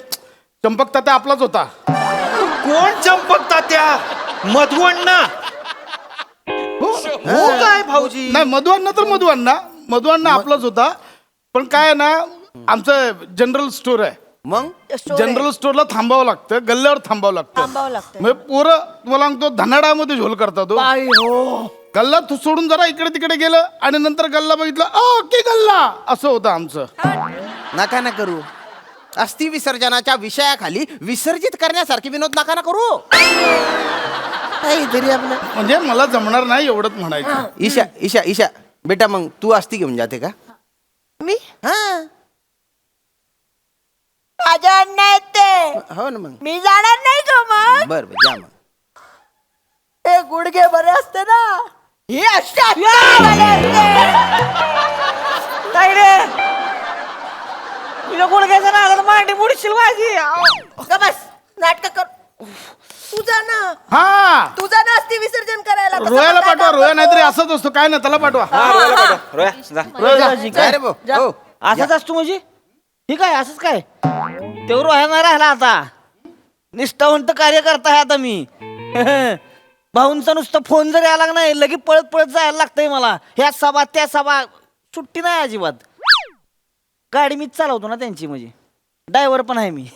चंपक तात्या आपलाच होता. कोण चंपक तात्या? मधुअण्णा. हो काय भाऊजी? नाही मधुअण्णा तर मधुअण्णा आपलाच होता. पण काय आहे ना आमचं जनरल स्टोर आहे. मग जनरल स्टोरला थांबावं लागतं, गल्ल्यावर थांबावं थांबावं लागतं. लागतं. म्हणजे पोरं तुम्हाला सांगतो धनाडामध्ये झोल करतात. बाई हो. गल्ला सोडून जरा इकडे तिकडे गेलं आणि नंतर गल्ला बघितला की गल्ला असं होतं आमचं. नका ना करू. अस्थि विसर्जनाच्या विषयाखाली विसर्जित करण्यासारखे विनोद नका ना करू. काहीतरी आपलं म्हणजे मला जमणार नाही एवढंच म्हणायचं. ईशा ईशा ईशा बेटा मग तू अस्थि घेऊन जाते का? मी हा माझ्या अण्णा आहेत ते. हो ना. मग मी जाणार नाही का मग? बर बर जा मग. हे गुडघे बरे असते ना, हे अशा नाही रे. तुझ्या गुडघ्याच्या नागाला मांडी मुडशील माझी. बस नाटक कर. तुझा ना हा तुझा ना अस्थि विसर्जन करायला तसं रोयाला मला पाठवा काम रोया करतो. नाहीतरी असंच असतो काय ना त्याला पाठवा रोया जा. काय रे भाऊ? हो. असंच असतो म्हणजे ठीक आहे असंच काय तेवढं राहणार राहिला आता निष्ठावंत कार्य करताय आता मी भाऊंचा नुसतं फोन जरी आला नाही लगेच पळत पळत जायला लागतंय मला ह्या सभा त्या सभा सुट्टी नाही अजिबात गाडी मीच चालवतो ना त्यांची म्हणजे ड्रायव्हर पण आहे मी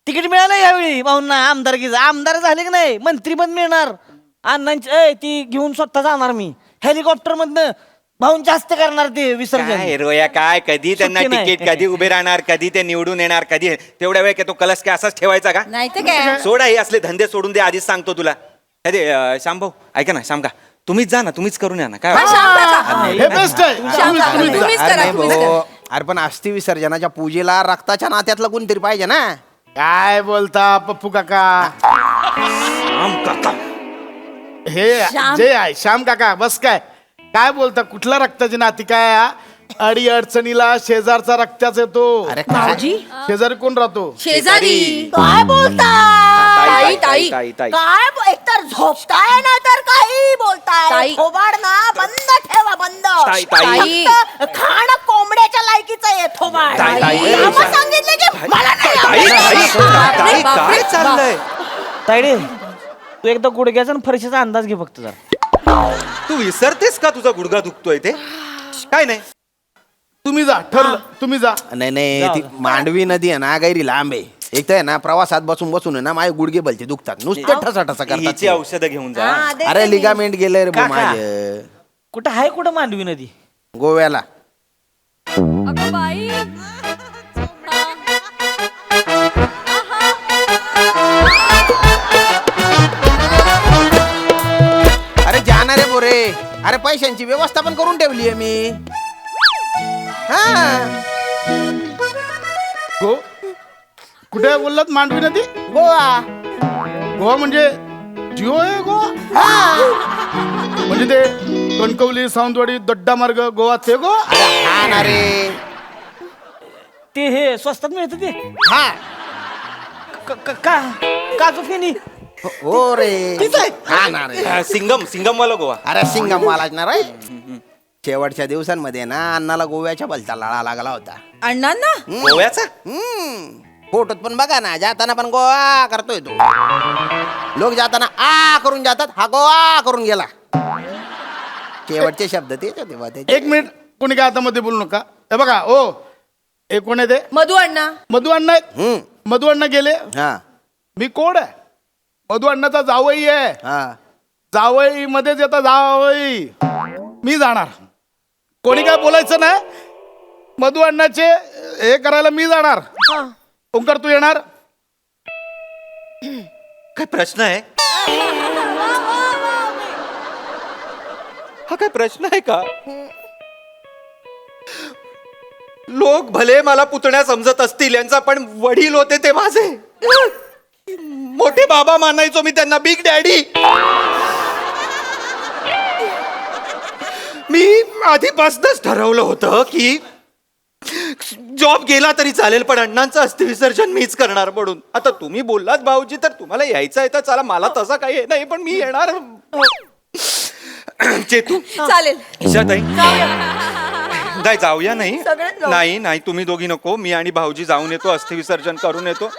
तिकीट मिळालं यावेळी भाऊंना आमदारकीचं आमदार झाले की नाही मंत्री पण मिळणार अण्णांची ती घेऊन स्वतः जाणार मी हेलिकॉप्टर मधनं भाऊंच्या हस्ते करणार ते विसर्जन काय रोया काय कधी त्यांना सुट्टी नाही. तिकीट कधी उभे राहणार कधी ते निवडून येणार कधी तेवढ्या वेळ काय तो कलश काय असाच ठेवायचा का नाही तर काय सोडा हे असले धंदे सोडून दे आधीच सांगतो तुला अरे श्याम भाऊ ऐका ना श्याम का तुम्हीच जा ना तुम्हीच करून या ना काय वाटतं? हे बेस्ट आहे तुम्हीच अरे करा नाही तुम्हीच भाऊ. करा. अरे पण अस्थि विसर्जनाच्या पूजेला रक्ताच्या नात्यातलं कोणतरी पाहिजे ना. काय बोलता पप्पू काका श्याम काका हे जे आहे श्याम काका बस काय बोलता कुठल्या रक्ताची नाती काय अडी अडचणीला शेजारचा रक्ताच येतो अरे काय शेजारी कोण राहतो शेजारी काय बोलता ताई, ताई ताई, ताई. काय एकतर झोपताय ना तर काही बोलताय थोबाड ना बंद ठेवा बंद ताई, ताई. फक्त खाणं कोंबड्याच्या लायकीचं आहे थोबाड ताई, ताई. आम्हा सांगितलं की मला नाही ताई, आवडत. ताई, ताई, काय चाललंय तायडे तू एकदा गुडघ्याचा आणि फरशीचा अंदाज घे फक्त जरा तू विसरतेस का तुझा गुडघा दुखतोय ते काय नाही तुम्ही जा ठरलं तुम्ही जा नाही नाही ती मांडवी नदी आहे ना गैरी लांब आहे. एक तर आहे ना प्रवासात बसून बसून आहे ना माझे गुडघे बलते दुखतात नुसते ठसा ठसा हिची करतात. औषधं घेऊन जा हा, दे, अरे दे, दे. लिगामेंट गेले रे भाऊ काका. माझं कुठं आहे कुठं मांडवी नदी गोव्याला. अगं बाई अरे जाणार रे बोरे. अरे पैशांची व्यवस्था पण करून ठेवली आहे मी. हा गो कुठे बोललात मांडवी नदी गोवा. गोवा म्हणजे जिओ आहे गोवा म्हणजे ते कणकवली सावंतवाडी दड्डा मार्ग गोवा ते गोवा अरे हा ना रे. ते हे स्वस्तात मिळतं ते हा काजू फेनी हो रे. हा ना रे. सिंगम वाला गोवा अरे सिंगम महाराज ना रे. शेवटच्या दिवसांमध्ये ना अण्णाला गोव्याच्या भलता लळा लागला होता. अण्णांना गोव्याचा फोटोत पण बघा ना जाताना पण गोवा करतोय तो. लोक जाताना आ करून जातात हा गोवा करून गेला. शेवटचे शब्द तेच होते बा त्याचे. एक मिनिट कोणी काय आता मध्ये बोलू नका हे बघा ओ हे कोण आहे ते मधु अण्णा मधु अण्णा आहेत. मधु अण्णा गेले हा मी कोण आहे मधु अण्णाचा जावई आहे हा जावई मध्येच येता जावई मी जाणार कोणी काय बोलायचं नाही मधु अण्णाचे हे करायला मी जाणार ओंकार तू येणार काय प्रश्न आहे हा काय प्रश्न आहे का लोक भले मला पुतण्या समजत असतील यांचा पण वडील होते ते माझे मोठे बाबा मानायचो मी त्यांना बिग डॅडी मी आधीपासूनच ठरवलं होतं की जॉब गेला तरी चालेल पण अण्णांचं अस्थि विसर्जन मीच करणार म्हणून आता तुम्ही बोललात भाऊजी तर तुम्हाला यायचं आहे तर चला मला तसं काही हे नाही पण मी येणार चेतू चालेल ईशाताई नाही जाऊया नाही सगळे जाऊ. नाही नाही तुम्ही दोघी नको मी आणि भाऊजी जाऊन येतो अस्थि विसर्जन करून येतो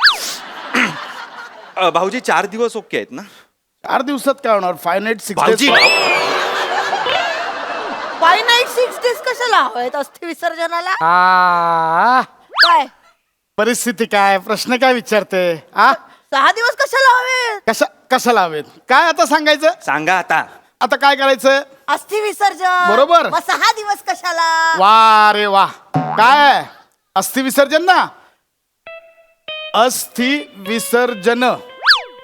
भाऊजी 4 दिवस ओके आहेत ना 4 दिवसात काय होणार 5 नाईट 6 भाऊजी फाय नाईट 6 डेज कशाला हवेत अस्थि विसर्जनाला काय परिस्थिती काय प्रश्न काय विचारते आ 6 दिवस कशाला हवेत कशाला हवेत काय आता सांगायचं सांगा आता काय करायचं अस्थि विसर्जन बरोबर. मग 6 दिवस कशाला वा रे वा काय अस्थि विसर्जन ना अस्थि विसर्जन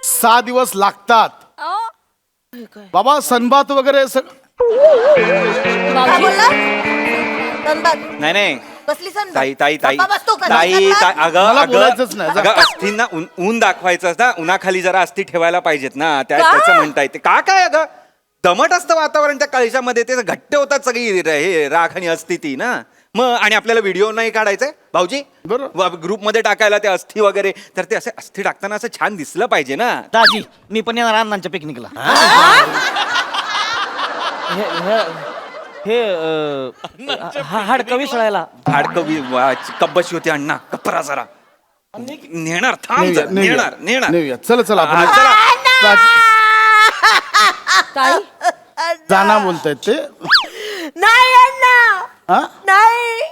6 दिवस लागतात बाबा सनबात वगैरे काय बोलला धनबाद नाही नाही कसली संध ताई ताई ताई गप्पा बसतो का? ताई धनबाद? ताई, अगं मला अगं बोलायचंच नाही. अगं अस्थींना ऊन दाखवायचं ना उन्हाखाली जरा अस्थी ठेवायला पाहिजेत ना का? त्याचं म्हणता येते काय अगं दमट असतं वातावरण त्या कळशामध्ये ते घट्ट होतात सगळी हे राख आणि अस्थी ती ना मग आणि आपल्याला व्हिडिओ नाही काढायचंय भाऊजी बरोबर ग्रुपमध्ये टाकायला ते अस्थि वगैरे तर ते असे अस्थि टाकताना असं छान दिसलं पाहिजे ना. दाजी मी पण येणार अण्णांच्या पिकनिकला. हे हाडकं विसळायला. हाडकं कब्बशी होती अण्णा कपरा जरा नेणार थांब जरा, नेणार चला चला जाना बोलतायत ते. नाही अण्णा नाही,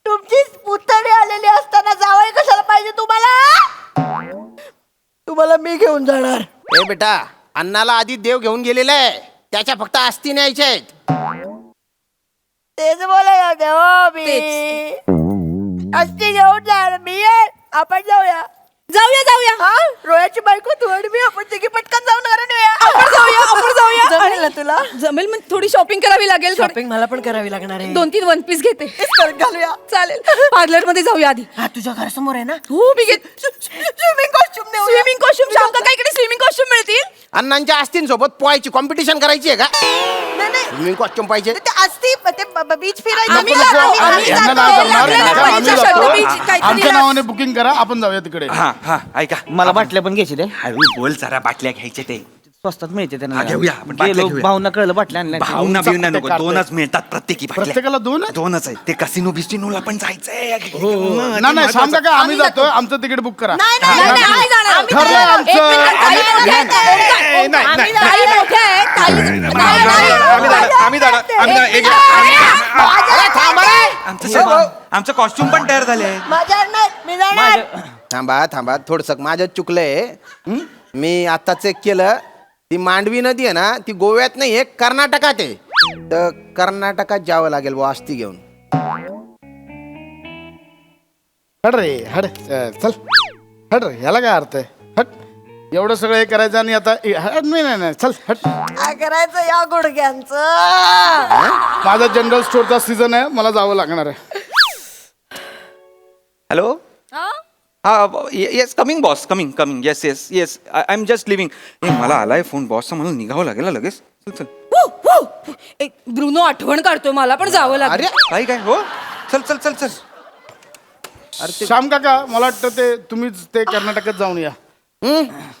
तुमची पुतणी आलेली असताना जावई कशाला पाहिजे तुम्हाला? तुम्हाला मी घेऊन जाणार. ए बेटा, अण्णाला आधी देव घेऊन गेलेला आहे, त्याच्या फक्त अस्थि न्यायच्या आहेत. तेच बोलायला देवा मी अस्थि घेऊन जाणार मी. आपण जाऊया जाऊया. हा, रोयाची बायको तू आणि मी, आपण तिघी पटकन जाऊन आपण जाऊया जमेल ना तुला? जमेल. मग थोडी शॉपिंग करावी लागेल. शॉपिंग मला पण करावी लागणार आहे. 2-3 वन पीस घेते. घालूया. चालेल. पार्लर मध्ये जाऊया आधी. हा, तुझ्या घरासमोर आहे ना? हो मी घेत. स्विमिंग कॉस्ट्युम स्विमिंग कॉस्ट्युम शाम का इकडे स्विमिंग कॉस्ट्युम मिळतील. अण्णांच्या अस्थींसोबत पोहायची कॉम्पिटिशन करायची आहे का? नाही स्विमिंग कॉस्ट्युम पाहिजे. ते असती ते बीच फिरायचं. आमच्या नावाने बुकिंग करा, आपण जाऊया तिकडे. हा हा ऐका मला बाटल्या पण घ्यायची रे. हळू बोल जरा बाटल्या घ्यायचे ते स्वस्तात मिळते हा, घेऊया आपण, बाटल्या घेऊया. भाऊना कळलं बाटल्या आणल्या. भावना बिवना नको, काढतोय. 2च मिळतात प्रत्येकी बाटल्या. प्रत्येकाला 2 आहे? 2च आहे. ते कसिनो बिस्टिनोला पण जायचंय. नाही सांग का आम्ही जातोय, आमचं तिकीट बुक करा. नाही आम्ही जाणार. ठरलंय आमचं. एक मिनिट, ताई मोठ्या आहेत. ताई मोठ्या आहेत. आम्ही जाणार. आमचं कॉस्ट्युम पण तयार झाले. माझ्या नाही, मी जाणार. थांबा थोडस माझ्यात चुकलंय. मी आता चेक केलं, ती मांडवी नदी आहे ना, ती गोव्यात नाही आहे, कर्नाटकात आहे. तर कर्नाटकात जावं लागेल बुवा अस्थि घेऊन. हट रे हट, चल हट रे, ह्याला काय अर्थ आहे? हट, एवढं सगळं हे करायचं आणि आता हट. नाही चल हट. काय करायचं या गुडघ्यांचं? माझा जनरल स्टोअरचा सीझन आहे, मला जावं लागणार आहे. हॅलो हा yes coming boss coming yes I am just living. मला आलाय फोन बॉसचा, मला निघावं लागेल लगेच. चल एक ब्रुनो आठवण काढतोय, मला पण जावं लागेल. अरे काय हो चल श्याम काका, मला वाटतं ते तुम्हीच ते कर्नाटकात जाऊन या.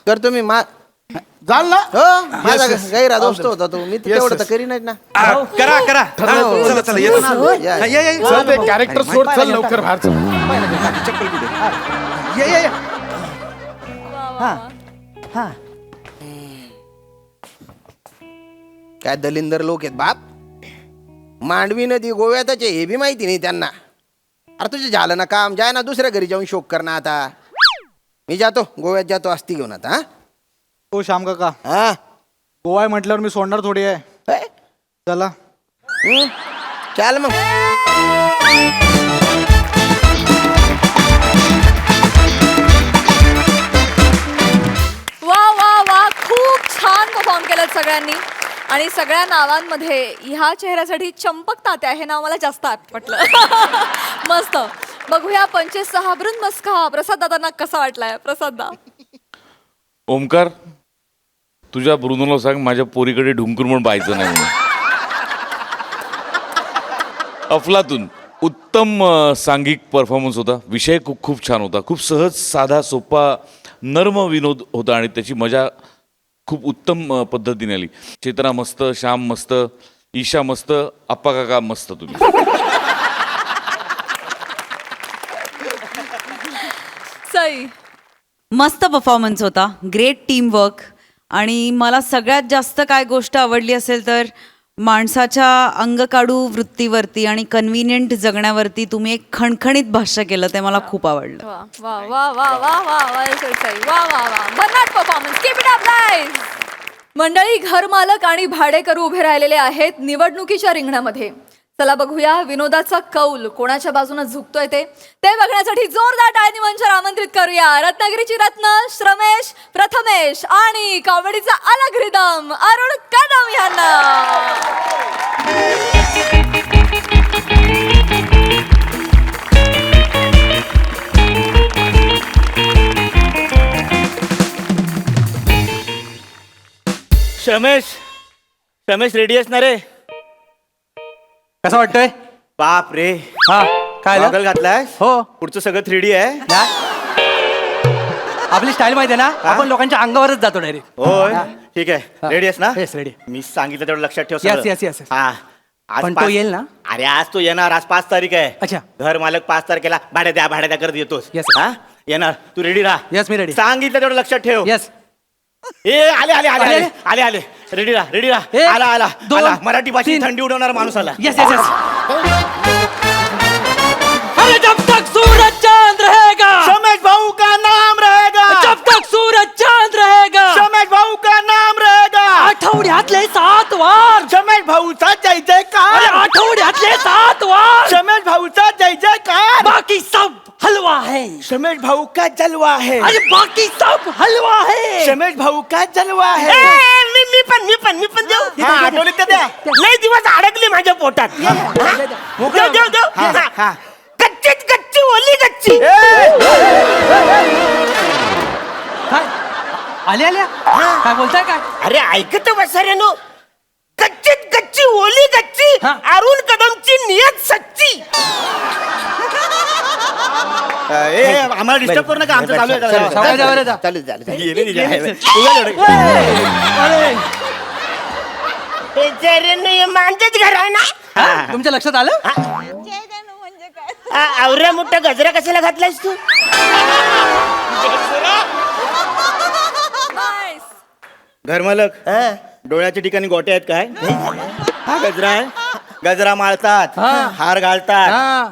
करतो मी. जाल ना? हो, माझा गैरा दोस्त होता तो. मी तेवढं तर करीनच ना. करा चला येतो. चल ते कॅरेक्टर सोड, चल लवकर बाहेर चल. चप्पल कुठे? काय दलिंदर लोक आहेत बाप. मांडवी नदी गोव्यातच आहे हे बी माहिती नाही त्यांना. अरे तुझे झालं ना काम, जाय ना दुसऱ्या घरी जाऊन शोक कर ना. आता मी जातो गोव्यात, जातो अस्थि घेऊन आता. हो श्याम काका, हा गोवा आहे म्हटल्यावर मी सोडणार थोडी आहे. चला चाल मग. वा खूप छान परफॉर्म केलं सगळ्यांनी. आणि सगळ्या नावांमध्ये ह्या चेहऱ्यासाठी चंपक तात्या हे नाव मला जास्त पटलं. मस्त. बघूया 25-6 बृंदमस्का प्रसाद दादांना कसा वाटलाय. प्रसाद दा. ओमकार, तुझ्या ब्रुनोला सांग माझ्या पोरीकडे ढुंकूर म्हणून पाहायचं नाही म्हणून. अफलातून उत्तम सांघिक परफॉर्मन्स होता. विषय खूप छान होता. खूप सहज साधा सोपा नर्म विनोद होता आणि त्याची मजा खूप उत्तम पद्धतीने आली. चेतना मस्त, श्याम मस्त, ईशा मस्त, आप्पा काका मस्त. तुम्ही सई. मस्त परफॉर्मन्स होता. Great team work. आणि मला सगळ्यात जास्त काय गोष्ट आवडली असेल तर माणसाच्या अंगकाडू वृत्तीवरती आणि कन्व्हिनियंट जगण्यावरती तुम्ही एक खणखणीत भाष्य केलं, ते मला खूप आवडलं. भन्नाट performance. Keep it up guys. मंडळी, घरमालक आणि भाडेकरू उभे राहिलेले आहेत निवडणुकीच्या रिंगणामध्ये. चला बघूया विनोदाचा कौल कोणाच्या बाजूने झुकतोय ते बघण्यासाठी जोरदार टाळ्यांनी मंचावर आमंत्रित करूया रत्नागिरीची रत्न श्रमेश प्रथमेश आणि कॉमेडीचा अलग रिदम अरुण कदम यांना. रमेश रेडी आहेस ना रे? कसं वाटतंय? बाप रे हा काय झालं? गॉगल घातलाय हो पुढचं सगळं 3D आहे आपली स्टाईल माहिती आहे ना आपण लोकांच्या अंगावरच जातो डायरेक्ट. होय ठीक आहे रेडी आहेस ना येस रेडी. मी सांगितलं तेवढं लक्षात ठेव Yes, सगळं. yes, yes, yes. हा आज पण तो 5 येईल ना? अरे आज तो येणार आज 5 तारीख आहे अच्छा. घर मालक 5 तारखेला भाड्या द्या करत येतोस Yes, sir. हा येणार तू रेडी राहा येस मी रेडी. सांगितलं तेवढं लक्षात ठेव येस ए आले आले आले आले आले आले रेडी ए, राहा आला आला दोन, आला मराठी भाषेत तीन. थंडी उडवणारा माणूस आला यस यस यस. अरे जब तक सूरज चांद रहेगा, रमेश भाऊ का नाम रहेगा जब तक सूरज चांद रहेगा, रमेश भाऊ का नाम रहेगा आठवड्यातले 7 वार, रमेश भाऊचा जय अरे जयकार आठवड्यातले 7 वार, रमेश भाऊचा जय जयकार बाकी सब हलवा है. रमेश भाऊ का जलवा है अरे बाकी सब हलवा है. रमेश भाऊ का जलवा है मी पण देऊ हा, आठवलीत का त्या? लय दिवस अडकले माझ्या पोटात देऊ हा, हा. गच्चीत गच्ची ओली गच्ची काय आले आल्या काय बोलताय काय? अरे ऐकत वसाऱ्यानो गच्चीत गच्ची ओली गच्ची हा. अरुण कदमची नियत सच्ची ए आम्हाला डिस्टर्ब करू नका आमचं चालू आहे जरा. सावकाश जा बरं जा. गेले नाही जा. अरे बेचाऱ्यानो हे मांजच घर आहे ना हा, तुमच्या लक्षात आलं? आवऱ्या मोठा गजरा कशाला घातलायस तू घर मालक डोळ्याच्या ठिकाणी गोटे आहेत काय हा गजरा आहे गजरा माळतात हा. हार घालतात हा.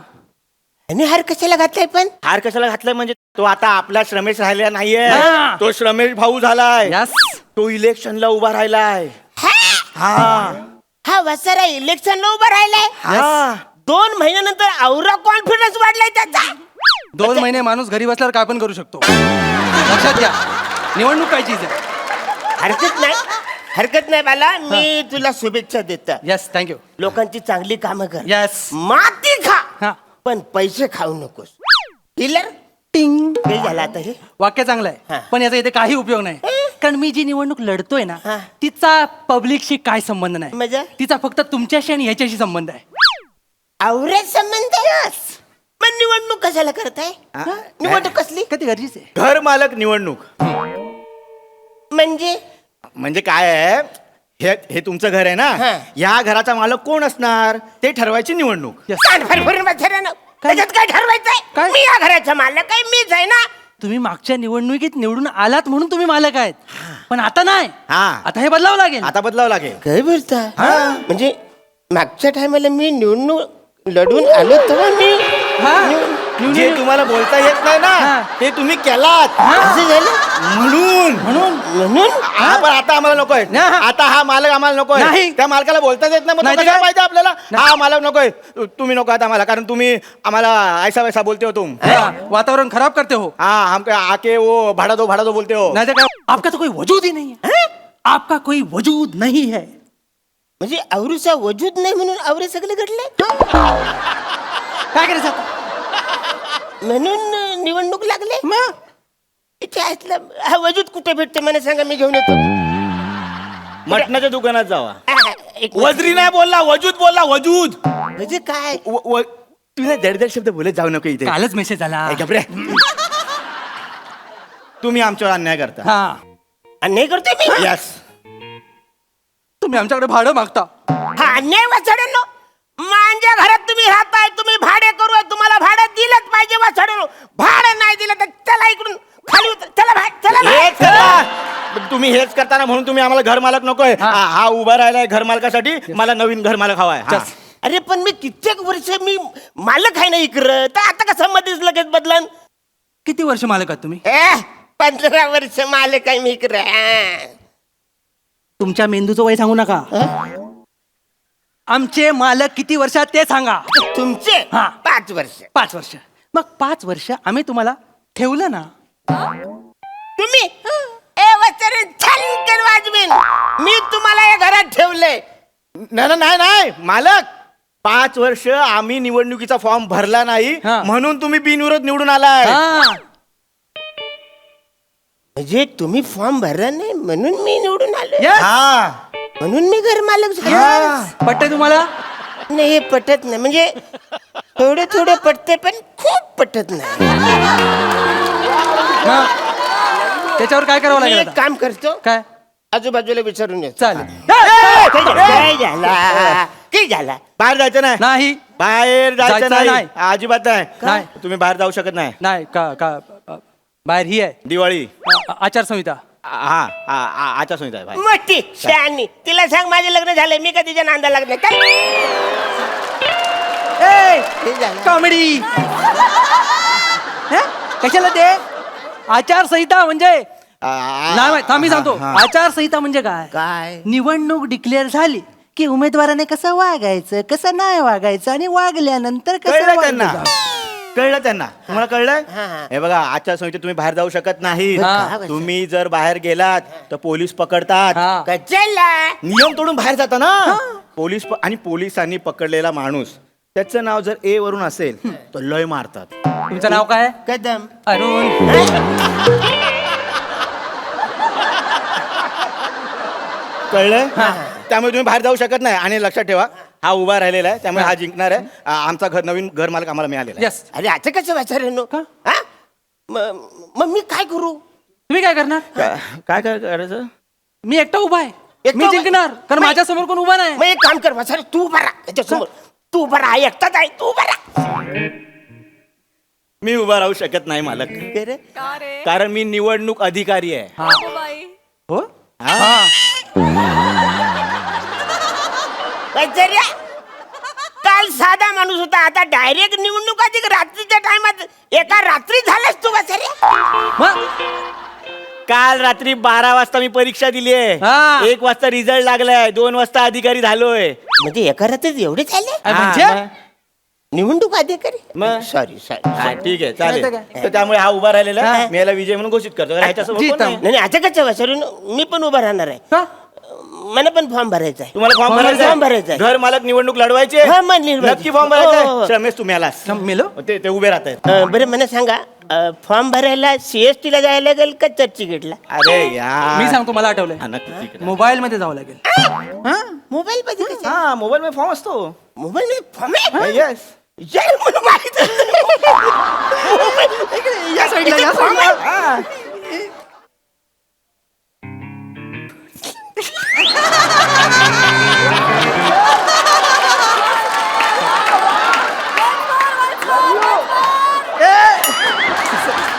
आणि हार कशाला घातलाय पण हार कशाला घातलाय म्हणजे तो आता आपला श्रमेश राहिला नाहीये हा. तो श्रमेश भाऊ झालाय यस. तो इलेक्शनला उभा राहिलाय हा हा वसारा इलेक्शन उभा राहिलाय हा 2 महिन्यानंतर औरा कॉन्फिडन्स वाढलाय त्याचा 2 महिने माणूस घरी बसल्यावर काय पण करू शकतो. लक्षात घ्या निवडणूक काय चीज आहे. हरकत नाही बाला मी तुला शुभेच्छा देतो यस थँक्यू. लोकांची चांगली कामं कर यस. माती खा हा. पण पैसे खाऊ नकोस किलर टिंग. हे झालं आता हे वाक्य चांगलं हा. आहे पण याचा इथे काही उपयोग नाही कारण मी जी निवडणूक लढतोय ना हा. तिचा पब्लिकशी काय संबंध नाही म्हणजे? तिचा फक्त तुमच्याशी आणि ह्याच्याशी संबंध आहे. आवऱ्यात संबंध पण निवडणूक कशाला करताय निवडणूक कसली कधी गरजेचं आहे. घर मालक निवडणूक म्हणजे काय आहे हे तुमचं घर आहे ना हा. या घराचा मालक कोण असणार ते ठरवायची निवडणूक Yes. कान फरफरून बसऱ्यानं. त्याच्यात काय ठरवायचंय काय? मी या घराचा मालक आहे मीच आहे ना तुम्ही मागच्या निवडणुकीत निवडून आलात म्हणून तुम्ही मालक आहेत पण आता नाही. हा. आता हे बदलावं लागेल. आता बदलावं लागेल काय बोलता म्हणजे मागच्या टायमाला मी निवडणूक लढून आलो तेव्हा मी जे तुम्हाला बोलता येत नाही हा. ना ते तुम्ही केलात असं झालं म्हणून म्हणून हा पण आता आम्हाला नकोय हा. आता हा मालक आम्हाला नकोय नाही. त्या मालकाला बोलताच येत नाही मग नाही तो तर कशाला काय? पाहिजे आपल्याला हा मालक नकोय तुम्ही नको आता आम्हाला कारण तुम्ही आम्हाला ऐसा वैसा बोलते हो तुम हा, वातावरण खराब करते हो. हाँ हम आके वो भाड़ा दो बोलते हो नहीं तो क्या आपका तो कोई वजूद ही नहीं है. आपका कोई वजूद नहीं है. म्हणजे आवरूचा वजूद नाही म्हणून आवरे सगळे घडले काय करायचं आता? म्हणून निवडणूक लागले इथे असलं हा वजूद कुठे भेटते मला सांगा मी घेऊन येतो मटणाच्या दुकानात जावा एक वजरी नाही बोलला वजूद बोलला वजूद म्हणजे काय तुला दडदड शब्द बोलत जाऊ नको इथे कालच मेसेज आला. ए, गप रे. तुम्ही आमच्यावर अन्याय करता हा अन्याय करतोय मी यस तुम्ही आमच्याकडे भाडं मागता. हा अन्याय वाचड्यानो माझ्या घरात तुम्ही राहताय तुम्ही भाडे करू तुम्हाला भाडं दिलंच पाहिजे वाचड्यानो भाडं नाही दिलं तर चला इकडून खाली उतर चला चला हेच करा तुम्ही हेच करताना म्हणून तुम्ही आम्हाला घर मालक नकोय हा उभा राहिलाय घर मालकासाठी मला नवीन घर मालक हवाय हा. अरे पण मी कित्येक वर्ष मी मालक आहे ना इकडं तर आता कसं मध्येच लगेच बदलन किती वर्ष मालक आहात तुम्ही? 15 वर्ष मालक आहे मी इकडं तुमच्या मेंदूचं वय सांगू नका. आमचे मालक किती वर्षात ते सांगा. तुमचे हा. 5 वर्ष 5 वर्ष. मग 5 वर्ष आम्ही तुम्हाला ठेवलं ना. तुम्ही छान वाजवीन मी तुम्हाला या घरात ठेवलंय नाही मालक 5 वर्ष आम्ही निवडणुकीचा फॉर्म भरला नाही हा. म्हणून तुम्ही बिनविरोध निवडून आलाय हा. म्हणजे तुम्ही फॉर्म भरला नाही म्हणून मी निवडून आलो Yes. हा म्हणून मी घर मालक झालो पटतंय तुम्हाला? नाही हे पटत नाही म्हणजे थोडे थोडे पटते पण खूप पटत नाही. मग त्याच्यावर काय करावं मी लागेल एक आता? काम करतो काय आजूबाजूला विचारून येतो. चालेल. काय झाला काय झाला बाहेर जायचं नाही नाही बाहेर जायचं जायचं नाही नाही. अजिबात नाही. नाही तुम्ही बाहेर जाऊ शकत नाही नाही का का बाहेर ही आहे दिवाळी आचारसंहिता. हा आचारसंहिता आहे बाहेर. मोठी शहाणी तिला सांग माझे लग्न झालंय मी का तिच्या नांदा लग्न काय हे झालं. कॉमेडी कशाला ते आचारसंहिता म्हणजे नाही थांब मी सांगतो. आचारसंहिता म्हणजे काय काय निवडणूक डिक्लेअर झाली की उमेदवाराने कसं वागायचं कसं नाही वागायचं आणि वागल्यानंतर कसं कळलं त्यांना वागायचं. कळलं त्यांना तुम्हाला कळलंय हा, हा. हे बघा आचारसंहितेत तुम्ही बाहेर जाऊ शकत नाही हा. तुम्ही जर बाहेर गेलात तर पोलीस पकडतात हा. कचला नियम तोडून बाहेर जाता ना आणि पोलिसांनी पकडलेला माणूस त्याचं नाव जर ए वरून असेल तर लय मारतात. तुमचं नाव काय कदम अरुण. कळलंय त्यामुळे तुम्ही बाहेर जाऊ शकत नाही आणि लक्षात ठेवा हा उभा राहिलेला आहे त्यामुळे हा जिंकणार आहे आमचा नवीन घर मालक आम्हाला मिळालेला आहे. यस अरे आता कसं वाचायला मग मी काय करू तुम्ही काय करणार काय काय करायचं मी एकटा उभा आहे एकटा मी उभा- जिंकणार कारण नाही. माझ्या समोर कोण उभा नाही. मग एक काम कर वाचायला तू उभा राहा त्याच्यासमोर तू उभा राहा एकटाच आहे तू उभा राहा मी उभा राहू शकत नाही मालक काय रे? का रे कारण मी निवडणूक अधिकारी आहे अगो बाई हो हा? वाचायला? काल साधा माणूस होता आता डायरेक्ट निवडणूक अधिक रात्रीच्या टायमात एका रात्री झालास तू वाचायला मग काल रात्री 12 वाजता मी परीक्षा दिली हा. आहे 1 वाजता रिझल्ट लागलाय 2 वाजता अधिकारी झालोय म्हणजे एका रात्रीत एवढे झाले म्हणजे हा, निवडणूक अधिकारी मग? सॉरी हा, ठीक आहे चालेल नाही तर तर त्यामुळे हा उभा राहिलेला आहे. मी याला विजय म्हणून घोषित करतो कारण ह्याच्यासोबत कोण नाही. नाही आता कसं वाचायला मी पण उभा राहणार आहे का? मला पण फॉर्म भरायचा आहे तुम्हाला फॉर्म फॉर्म भरायचा भरायचा आहे. घर मालक निवडणूक लढवायचे हा, मग निर्भय. नक्की फॉर्म हो, हो, भरायचा हो. रमेश तुम्ही आलास मेलो ते उभे राहत आहेत बरं मला सांगा फॉर्म भरायला सीएसटी ला जायला लागेल का चर्चगेटला अरे यार मी सांगतो मला आठवलंय हा, नक्की ठीक आहे. मोबाईल मध्ये जावं लागेल मोबाईल मध्ये कसं? हा मोबाईल मध्ये फॉर्म असतो मोबाईल मध्ये फॉर्म आहे येस यार, मला माहित या साईडला या साईडला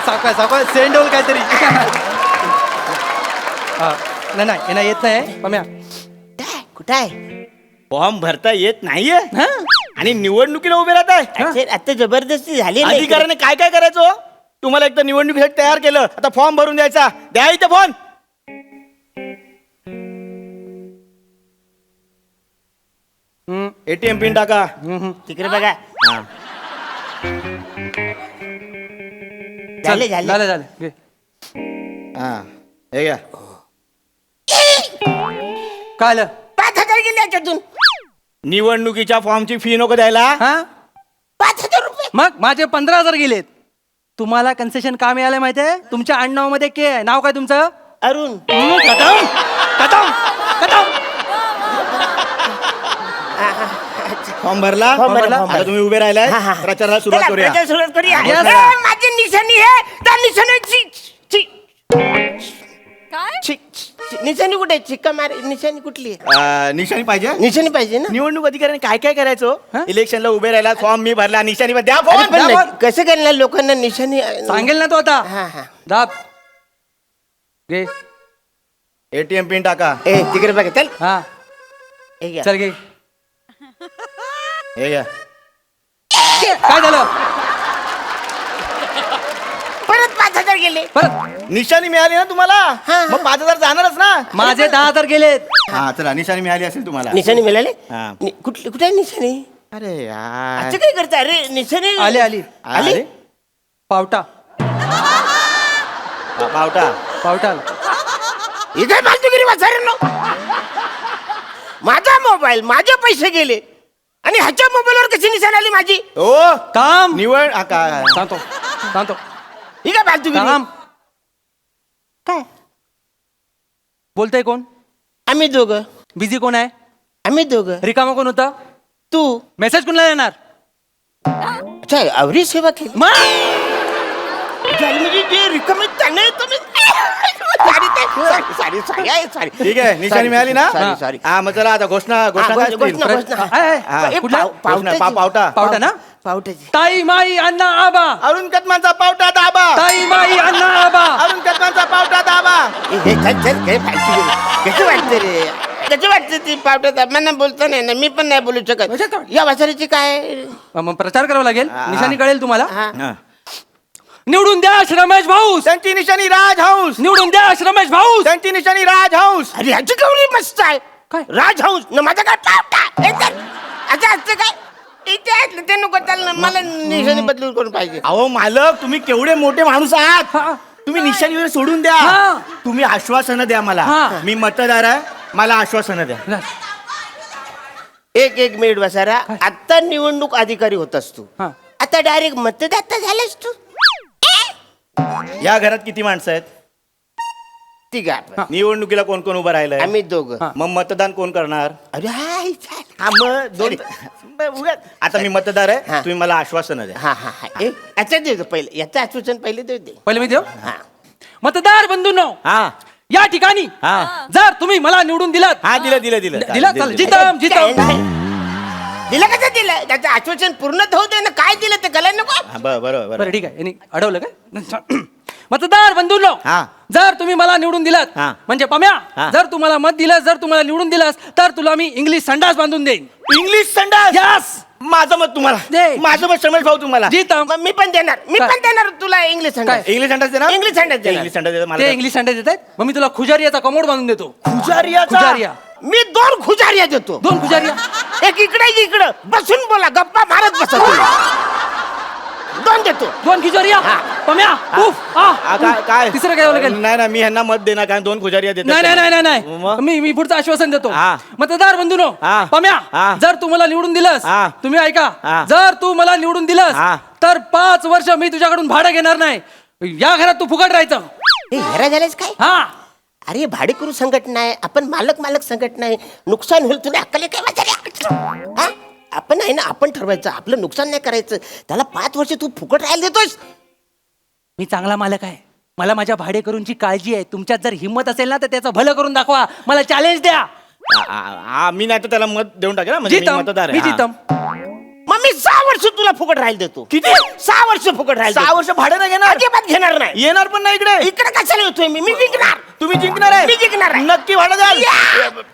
सावकाश सावकाश सेंड होईल काहीतरी नाही नाही यांना येत नाही पम्या कुठं आहे फॉर्म भरता येत नाहीये आणि निवडणुकीला उभे राहत आहे अरे, आता जबरदस्ती झाली नाही अधिकाऱ्याने काय काय करायचं हो? तुम्हाला एक तर निवडणुकीसाठी तयार केलं आता फॉर्म भरून द्यायचा द्या इथे फोन एटीएम पिन टाका तिकडे बघा झाले झाले झालं झाले झालं घे. हा हे घ्या काय आलं 5,000 गेले याच्यातून निवडणुकीच्या फॉर्मची फी नको द्यायला हा 5,000 रुपये मग माझे 15,000 गेलेत तुम्हाला कन्सेशन का मिळालंय माहितीये तुमच्या आडनाव मध्ये के आहे नाव काय तुमचं अरुण कदम कदम कदम फॉर्म भरला फॉर्म भरला. आता तुम्ही उभे राहिलाय हा, हा. प्रचाराला सुरुवात चला, करूया प्रचार सुरुवात करूया Yes. ए, माझी निशाणी आहे त्या निशाणीची काय निशाणी कुठे आहे? चिक्का मार निशाणी कुठली आहे? निशाणी पाहिजे निशाणी पाहिजे ना निवडणूक अधिकाऱ्याने काय काय करायचं इलेक्शनला उभे राहिला फॉर्म मी भरला निशाणी द्या अरे, फोन पण दाबा. नाही, कसं करणार लोकांना निशाणी सांगेल ना तो आता हा हा दाब घे एटीएम पिन टाका ए तिकडे बघा चल हा हे घ्या. चल घे हे घ्या काय झालं परत 5,000 गेले परत निशाणी मिळाली ना तुम्हाला हा. मग 5,000 जाणारच ना माझे 10,000 गेलेत हा चला निशाणी मिळाली असेल तुम्हाला निशाणी मिळाले हा. कुठली कुठे आहे निशाणी अरे यार असं काय करता अरे निशाणी आली आली आली पावटा पावटा पावटा आला. इथे फालतूगिरी वाचायला माझा मोबाईल माझे पैसे गेले आणि ह्याच्या मोबाईलवर कशी निशाण आली माझी ओ काम निवड हा, काय सांगतो सांगतो ही काय फालतूगिरी काम काय बोलतय कोण आम्ही दोघं बिझी कोण आहे आम्ही दोघं रिकामा कोण होता तू मेसेज कुणाला येणार अच्छा आवरी सेवा केली म्हणजे जे रिकामे त्यांना सॉरी ठीक आहे निशाणी मिळाली ना सॉरी हा मग चला आता घोषणा घोषणा काय असतील? आहे. घोषणा, पावटा पावटा ना पावट्याची ताई माई अण्णा आबा अरुण कदमांचा पावटा दाबा ताई माई अण्णा आबा अरुण कदमांचा पावटा दाबा हे चल काय कसं वाटतं रे कसं वाटतं ती पावट्यात मला बोलता नाही ना मी पण नाही बोलू शकत या वासरीची काय मग प्रचार करावा लागेल निशाणी कळेल तुम्हाला हा. निवडून द्या रमेश भाऊस त्यांची निशाणी राज हाऊस निवडून द्या रमेश भाऊस त्यांची निशाणी राज हाऊस अरे ह्याची गौरी मस्त आहे काय? राज हाऊस न माझा काय पावटा अच्छा असं काय इथे आहे, ते नको चाललं मला निशाणी बदलून करून पाहिजे अहो मालक तुम्ही केवढे मोठे माणूस आहात तुम्ही निशाणी वगैरे सोडून द्या हा. तुम्ही आश्वासनं द्या मला हा. मी मतदार आहे मला आश्वासनं द्या एक मिनिट बसारा आता निवडणूक अधिकारी होतास तू हा. आता डायरेक्ट मतदाता झालास तू या घरात किती माणसं आहेत ठीक आहे निवडणुकीला कोण कोण उभं राहिलंय आम्ही दोघं मग मतदान कोण करणार अरे हाय, चाल. हा मग दोन आता मी मतदार आहे हा. तुम्ही मला आश्वासनं द्या हा हा हा याचा देतो पहिले याचं आश्वासन पहिले देऊ दे पहिले मी देऊ हा मतदार बंधूंनो हा या ठिकाणी हा जर तुम्ही मला निवडून दिलात हा दिलं दिला चालेल जितम जितम दिलं कसं दिलं त्याचं आश्वासन पूर्ण होऊ दे ना काय दिलं ते कळलं नको बरोबर बरं ठीक आहे यांनी अडवलं काय मतदार बंधूंनो हा. जर तुम्ही मला निवडून दिलात हा. म्हणजे पम्या हा. जर तुम्हाला मत दिलं जर तुम्हाला निवडून दिलास तर तुला मी इंग्लिश संडास बांधून देईन इंग्लिश संडास यस माझं मत तुम्हाला दे. माझं मत समज भाऊ तुम्हाला जितम मग मी पण देणार तुला इंग्लिश संडास इंग्लिश संडास देणार इंग्लिश संडास देणार. इंग्लिश संडास देणार मला ते इंग्लिश संडास देत आहेत मग मी तुला खुजारियाचा कमोड बांधून देतो खुजारियाचा? खुजारिया मी 2 खुजारिया देतो 2 खुजारिया एक इकडे एक इकडं बसून बोला गप्पा मारत बसा तुम्ही. 2 देतो 2 खुजारिया पम्या उफ काय तिसरं काय लागेल नाही ना मी ह्यांना मत देणार कारण 2 खुजारिया देतात नाही नाही नाही मग? नाही मी पुढचं आश्वासन देतो हा. मतदार बंधूनो हा. पम्या हा. जर तू मला निवडून दिलंस हा. तुम्ही ऐका हा. जर तू मला निवडून दिलंस हा. तर 5 वर्ष मी तुझ्याकडून भाडं घेणार नाही या घरात तू फुकट राहायचं हे हेरा झालेस काय हा अरे भाडेकरू संघटना आहे आपण मालक संघटना आहे नुकसान होईल तुला अक्कल आहे काय वाचायला? हा आपण आहे ना आपण ठरवायचं आपलं नुकसान नाही करायचं त्याला 5 वर्ष तू फुकट राहायला देतोस मी चांगला मालक आहे मला माझ्या भाडेकरूंची काळजी आहे तुमच्यात जर हिंमत असेल ना तर त्याचं भलं करून दाखवा मला चॅलेंज द्या मी नाही तर त्याला मत देऊन टाकेल ना, म्हणजे मी जितम मतदार मी आहे. हा. जितम मग मी 6 वर्ष तुला फुकट राहायला देतो किती? 6 वर्ष फुकट राहायला 6 वर्ष भाडं नाही घेणार अजिबात घेणार नाही येणार पण नाही इकडे इकडे कशाला येतोय मी जिंकणार तुम्ही जिंकणार आहे मी जिंकणार आहे. नक्की भाडं द्याल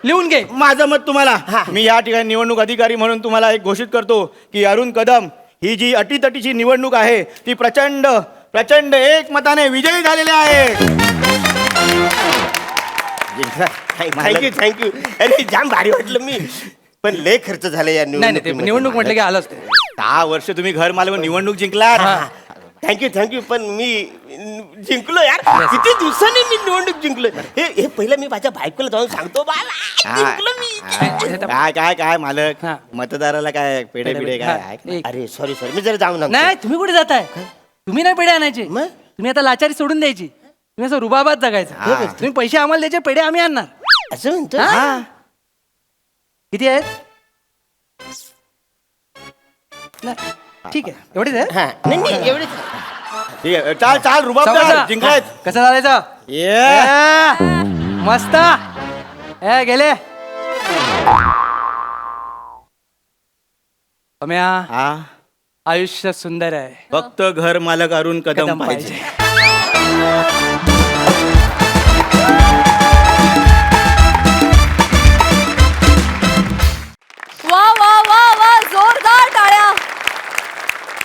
लिहून घे माझं मत तुम्हाला हा. मी या ठिकाणी निवडणूक अधिकारी म्हणून तुम्हाला एक घोषित करतो की अरुण कदम ही जी अटीतटीची निवडणूक आहे ती प्रचंड प्रचंड एकमताने विजयी झालेले आहे थँक्यू अरे जाम भारी वाटलं मी पण लय खर्च झाला या नाही नाही ते निवडणूक म्हटलं की आलंच ते 10 वर्ष तुम्ही घर मालक निवडणूक जिंकलात थँक्यू पण मी जिंकलो यार किती दिवसांनी मी निवडणूक जिंकलो हे पहिलं मी माझ्या बायकोला जाऊन सांगतो बाबा जिंकलो मी काय काय काय मालक हा. मतदाराला काय पेढे पिढे काय हा. आहे? अरे सॉरी मी जरा जाऊन आणतो. नाही तुम्ही कुठे जाताय तुम्ही नाही पेढे आणायचे मग? तुम्ही आता लाचारी सोडून द्यायची तुम्ही असं रुबाबात जगायचं तुम्ही पैसे आम्हाला द्यायचे पेढे आम्ही आणणार असं म्हणतो हा. किती आहेत नाही, ठीक आहे एवढेच आहे हा नाही एवढेच ठीक आहे चाल चाल रुबाबदार जिंकलायत कसं चालायचं ये मस्त ए गेले अम्या हा आयुष्य सुंदर आहे फक्त घर मालक अरुण कदम पाहिजे वा वा वा वा जोरदार टाळ्या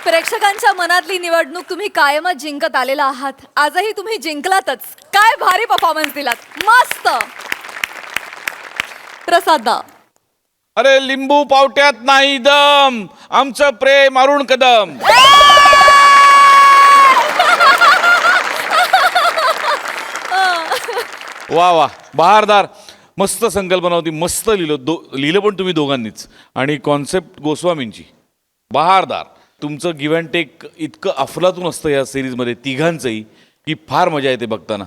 प्रेक्षकांच्या मनातली निवडणूक तुम्ही कायमच जिंकत आलेला आहात आजही तुम्ही जिंकलातच काय भारी परफॉर्मन्स दिलात मस्त प्रसादा अरे लिंबू पावट्यात नाही दम आमचं प्रेम अरुण कदम वा वा बहारदार मस्त संकल्पना होती मस्त लिहिलं पण तुम्ही दोघांनीच आणि कॉन्सेप्ट गोस्वामींची बहारदार तुमचं गिव्ह अँड टेक इतकं अफलातून असतं या सिरीजमध्ये तिघांचंही की फार मजा येते बघताना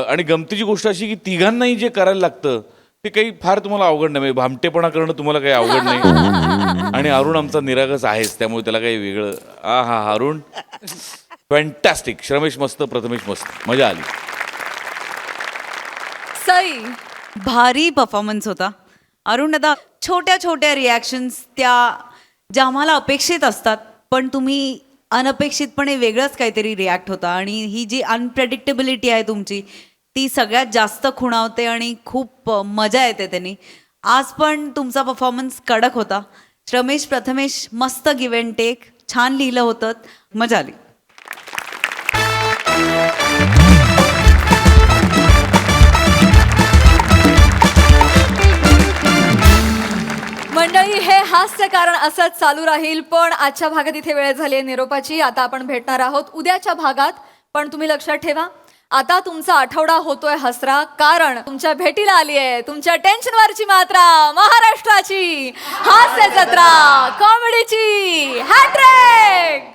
आणि गमतीची गोष्ट अशी की तिघांनाही जे करायला लागतं ते काही फार तुम्हाला अवघड नाही, म्हणजे भामटेपणा करणं तुम्हाला काही अवघड नाही. आणि अरुण आमचा निरागस आहेच, त्यामुळे त्याला काही वेगळं. हा अरुण फॅन्टॅस्टिक. श्रमेश मस्त, प्रथमेश मस्त, मजा आली. सई भारी परफॉर्मन्स होता. अरुण दादा, छोट्या छोट्या रिॲक्शन्स त्या ज्या आम्हाला अपेक्षित असतात, पण तुम्ही अनपेक्षितपणे वेगळंच काहीतरी रिॲक्ट होता. आणि ही जी अनप्रेडिक्टेबिलिटी आहे तुमची, ती सगळ्यात जास्त खुणावते आणि खूप मजा येते त्यांनी. आज पण तुमचा परफॉर्मन्स कडक होता. श्रमेश, प्रथमेश मस्त गिव्ह अँड टेक, छान लिहिलं होतं, मजा आली. मंडळी, हे हास्य कारण असंच चालू राहील. पण आजच्या भागात इथे वेळ झाली आहे निरोपाची. आता आपण भेटणार आहोत उद्याच्या भागात. पण तुम्ही लक्षात ठेवा, आता तुमचा आठवडा होतोय हसरा, कारण तुमच्या भेटीला आली आहे तुमच्या टेन्शनवरची मात्रा, महाराष्ट्राची हास्य जत्रा, कॉमेडीची हॅट्रिक.